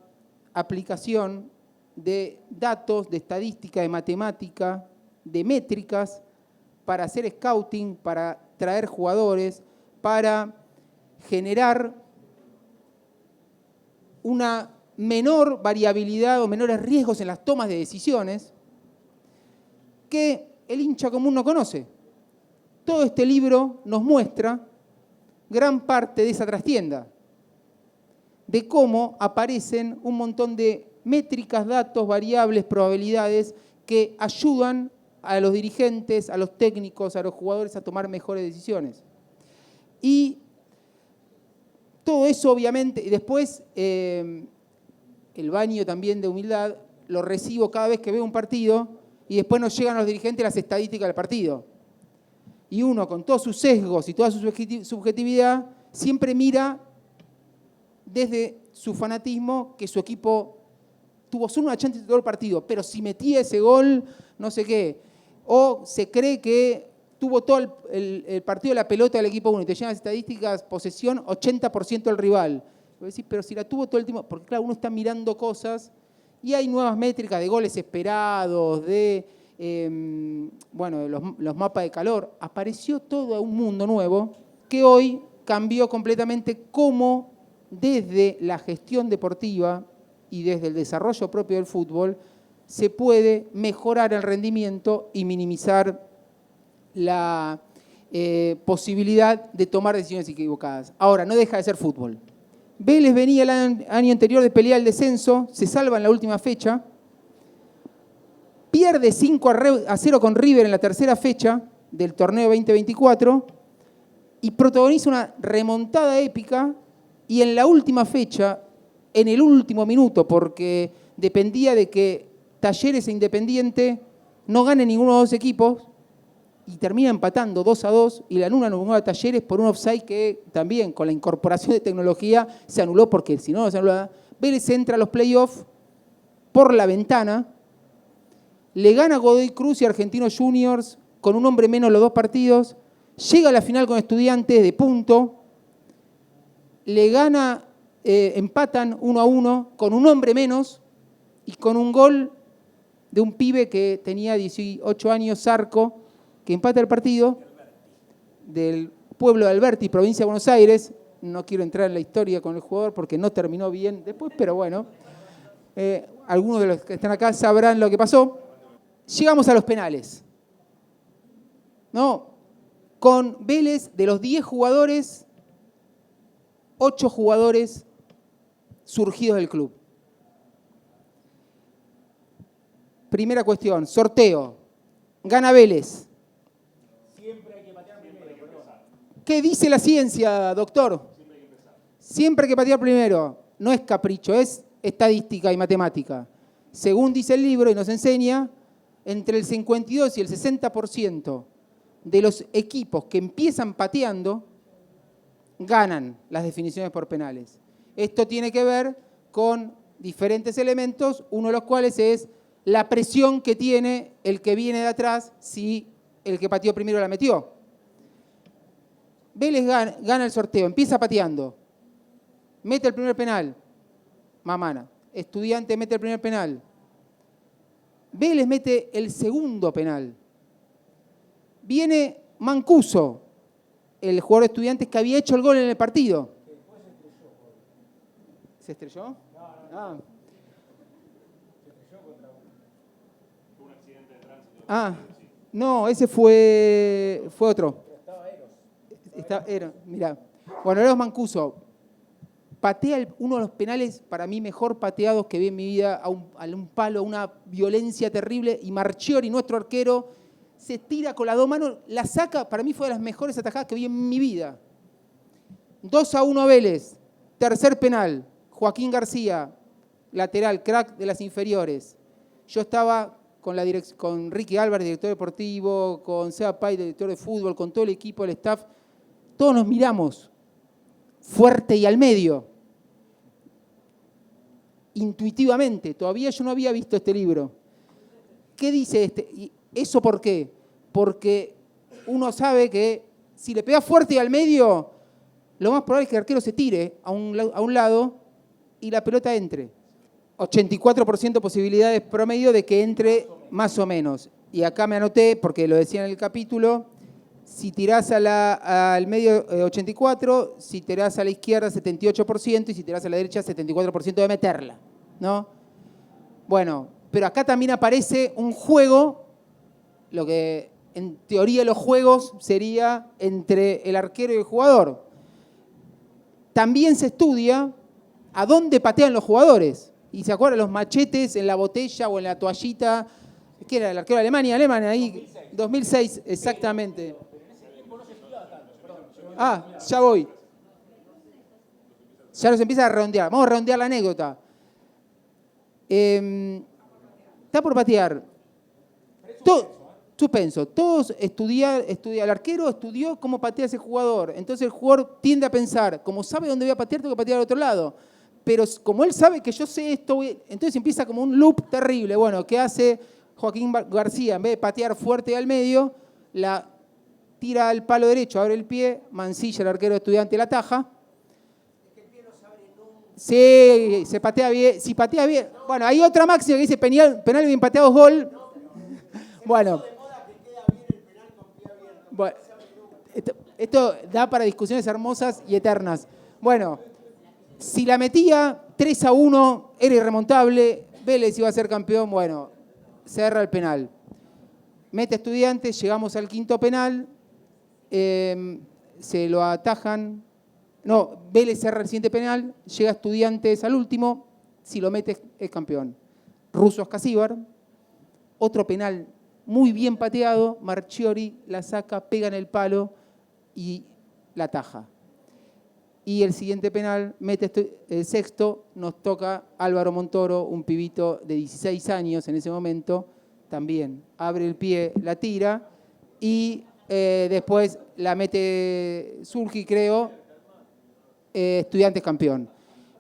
aplicación de datos, de estadística, de matemática, de métricas para hacer scouting, para traer jugadores, para generar una menor variabilidad o menores riesgos en las tomas de decisiones que el hincha común no conoce. Todo este libro nos muestra gran parte de esa trastienda, de cómo aparecen un montón de métricas, datos, variables, probabilidades que ayudan a los dirigentes, a los técnicos, a los jugadores a tomar mejores decisiones. Y todo eso obviamente, y después el baño también de humildad lo recibo cada vez que veo un partido y después nos llegan a los dirigentes las estadísticas del partido. Y uno con todos sus sesgos y toda su subjetividad siempre mira desde su fanatismo que su equipo tuvo solo una chance de todo el partido, pero si metía ese gol, no sé qué. O se cree que tuvo todo el partido de la pelota del equipo uno y te llenan las estadísticas, posesión, 80% del rival. Voy a decir, pero si la tuvo todo el tiempo, porque claro, uno está mirando cosas y hay nuevas métricas de goles esperados, de los mapas de calor. Apareció todo un mundo nuevo que hoy cambió completamente cómo desde la gestión deportiva y desde el desarrollo propio del fútbol se puede mejorar el rendimiento y minimizar la posibilidad de tomar decisiones equivocadas. Ahora, no deja de ser fútbol. Vélez venía el año anterior de pelear el descenso, se salva en la última fecha, pierde 5-0 con River en la tercera fecha del torneo 2024 y protagoniza una remontada épica y en la última fecha, en el último minuto, porque dependía de que Talleres e Independiente no ganen ninguno de los dos equipos, y termina empatando 2-2 y le anulan un gol a Talleres por un offside que también con la incorporación de tecnología se anuló porque si no se anulaba. Vélez entra a los playoffs por la ventana, le gana a Godoy Cruz y Argentinos Juniors con un hombre menos los dos partidos, llega a la final con Estudiantes de punto, le gana, empatan 1-1 con un hombre menos y con un gol de un pibe que tenía 18 años, Zarco, que empata el partido del pueblo de Alberti, provincia de Buenos Aires. No quiero entrar en la historia con el jugador porque no terminó bien después, pero bueno, algunos de los que están acá sabrán lo que pasó. Llegamos a los penales, ¿no? Con Vélez, de los 10 jugadores, 8 jugadores surgidos del club. Primera cuestión, sorteo. Gana Vélez. ¿Qué dice la ciencia, doctor? Siempre hay que patear primero. No es capricho, es estadística y matemática. Según dice el libro y nos enseña, entre el 52 y el 60% de los equipos que empiezan pateando ganan las definiciones por penales. Esto tiene que ver con diferentes elementos, uno de los cuales es la presión que tiene el que viene de atrás si el que pateó primero la metió. Vélez gana el sorteo, empieza pateando, mete el primer penal, Mamana. Estudiante mete el primer penal. Vélez mete el segundo penal. Viene Mancuso, el jugador de Estudiantes que había hecho el gol en el partido. ¿Se estrelló? Ah. No, ese fue otro. Mirá. Bueno, Eros Mancuso patea uno de los penales para mí mejor pateados que vi en mi vida, a un palo, una violencia terrible, y Marchiori, nuestro arquero, se tira con las dos manos, la saca, para mí fue de las mejores atajadas que vi en mi vida. 2-1 Vélez, tercer penal, Joaquín García, lateral, crack de las inferiores. Yo estaba con Ricky Álvarez, director deportivo, con Seba Pay, director de fútbol, con todo el equipo, el staff. Todos nos miramos, fuerte y al medio, intuitivamente. Todavía yo no había visto este libro. ¿Qué dice este? ¿Eso por qué? Porque uno sabe que si le pega fuerte al medio, lo más probable es que el arquero se tire a un lado y la pelota entre. 84% posibilidades promedio de que entre más o menos. Y acá me anoté, porque lo decía en el capítulo, si tirás al medio 84, si tirás a la izquierda 78% y si tirás a la derecha 74% de meterla, ¿no? Bueno, pero acá también aparece un juego, lo que en teoría los juegos sería entre el arquero y el jugador. También se estudia a dónde patean los jugadores. Y se acuerdan los machetes en la botella o en la toallita. ¿Qué era? El arquero de Alemania, ahí, 2006, exactamente. Ah, ya voy. Ya nos empieza a redondear. Vamos a redondear la anécdota. Está por patear. Suspenso. Todos el arquero estudió cómo patea ese jugador. Entonces el jugador tiende a pensar, como sabe dónde voy a patear, tengo que patear al otro lado. Pero como él sabe que yo sé esto, entonces empieza como un loop terrible. Bueno, ¿qué hace Joaquín García? En vez de patear fuerte al medio, la tira al palo derecho, abre el pie, Mancilla, el arquero estudiante, la taja. Sí, se patea bien. Si patea bien. Bueno, hay otra máxima que dice penal bien pateado es gol. Bueno. Bueno, esto da para discusiones hermosas y eternas. Bueno, si la metía 3-1, era irremontable, Vélez iba a ser campeón, bueno, cerra el penal. Mete Estudiantes, llegamos al quinto penal, se lo atajan. No, Vélez cerra el siguiente penal, llega Estudiantes al último, si lo mete es campeón. Russo Escasíbar, otro penal muy bien pateado, Marchiori la saca, pega en el palo y la ataja. Y el siguiente penal, mete el sexto, nos toca Álvaro Montoro, un pibito de 16 años en ese momento, también abre el pie, la tira y después la mete Surgi, creo, Estudiantes campeón.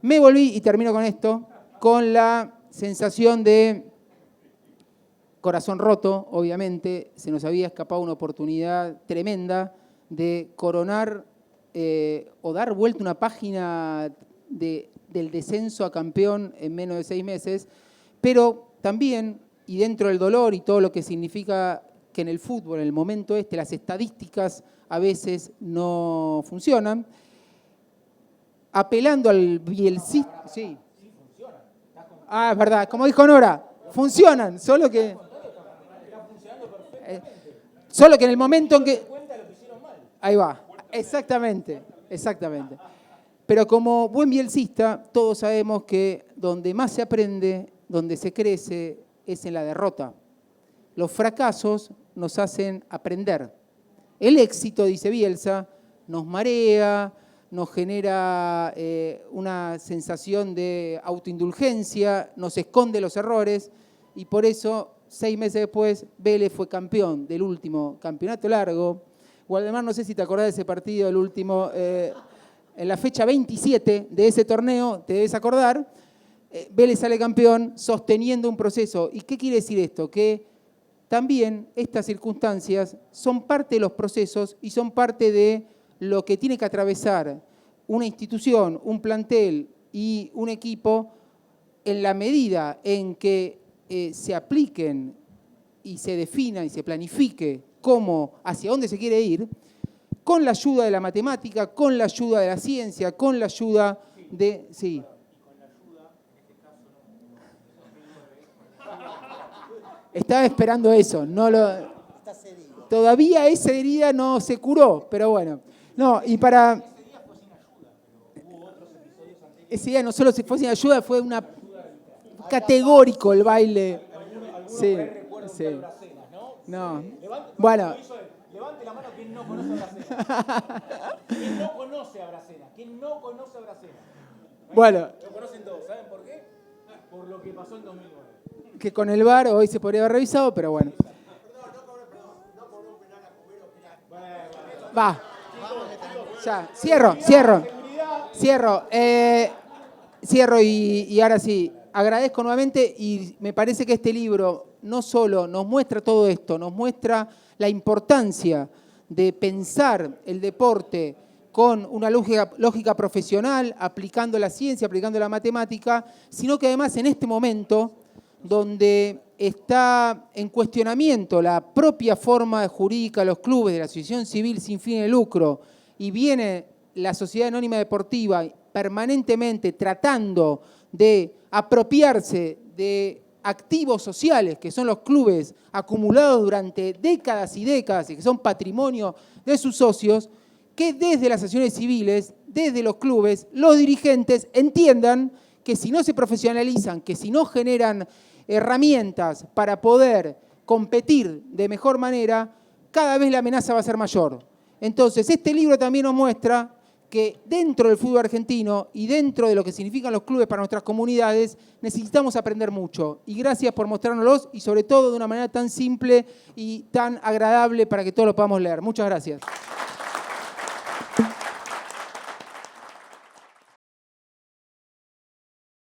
Me volví, y termino con esto, con la sensación de corazón roto, obviamente, se nos había escapado una oportunidad tremenda de coronar o dar vuelta una página del descenso a campeón en menos de 6 meses, pero también, y dentro del dolor y todo lo que significa que en el fútbol, en el momento las estadísticas a veces no funcionan, apelando al bielcista. Sí. Ah, es verdad, como dijo Nora, funcionan, solo que en el momento en que... Ahí va, exactamente. Pero como buen bielcista, todos sabemos que donde más se aprende, donde se crece, es en la derrota. Los fracasos nos hacen aprender. El éxito, dice Bielsa, nos marea, nos genera una sensación de autoindulgencia, nos esconde los errores y por eso 6 meses después Vélez fue campeón del último campeonato largo. Waldemar, no sé si te acordás de ese partido, el último, en la fecha 27 de ese torneo, te debes acordar, Vélez sale campeón sosteniendo un proceso. ¿Y qué quiere decir esto? Que también estas circunstancias son parte de los procesos y son parte de lo que tiene que atravesar una institución, un plantel y un equipo en la medida en que se apliquen y se defina y se planifique cómo, hacia dónde se quiere ir, con la ayuda de la matemática, con la ayuda de la ciencia, con la ayuda de... Sí. Estaba esperando eso, todavía esa herida no se curó, pero bueno. No, y para... Ese día no solo fue sin ayuda, fue categórico el baile. Sí. No. Bueno. Levante la mano quien no conoce a Bracena. ¿Quién no conoce a Bracena? Bueno. Lo conocen todos, ¿saben por qué? Por lo que pasó en 2009. Que con el VAR hoy se podría haber revisado, pero bueno. Va. Ya, cierro. Cierro y ahora sí, agradezco nuevamente y me parece que este libro no solo nos muestra todo esto, nos muestra la importancia de pensar el deporte con una lógica profesional, aplicando la ciencia, aplicando la matemática, sino que además en este momento, donde está en cuestionamiento la propia forma jurídica de los clubes, de la asociación civil sin fin de lucro, y viene la Sociedad Anónima Deportiva permanentemente tratando de apropiarse de activos sociales, que son los clubes acumulados durante décadas y décadas y que son patrimonio de sus socios, que desde las asociaciones civiles, desde los clubes, los dirigentes entiendan que si no se profesionalizan, que si no generan herramientas para poder competir de mejor manera, cada vez la amenaza va a ser mayor. Entonces, este libro también nos muestra que dentro del fútbol argentino y dentro de lo que significan los clubes para nuestras comunidades, necesitamos aprender mucho. Y gracias por mostrárnoslos y sobre todo de una manera tan simple y tan agradable para que todos lo podamos leer. Muchas gracias.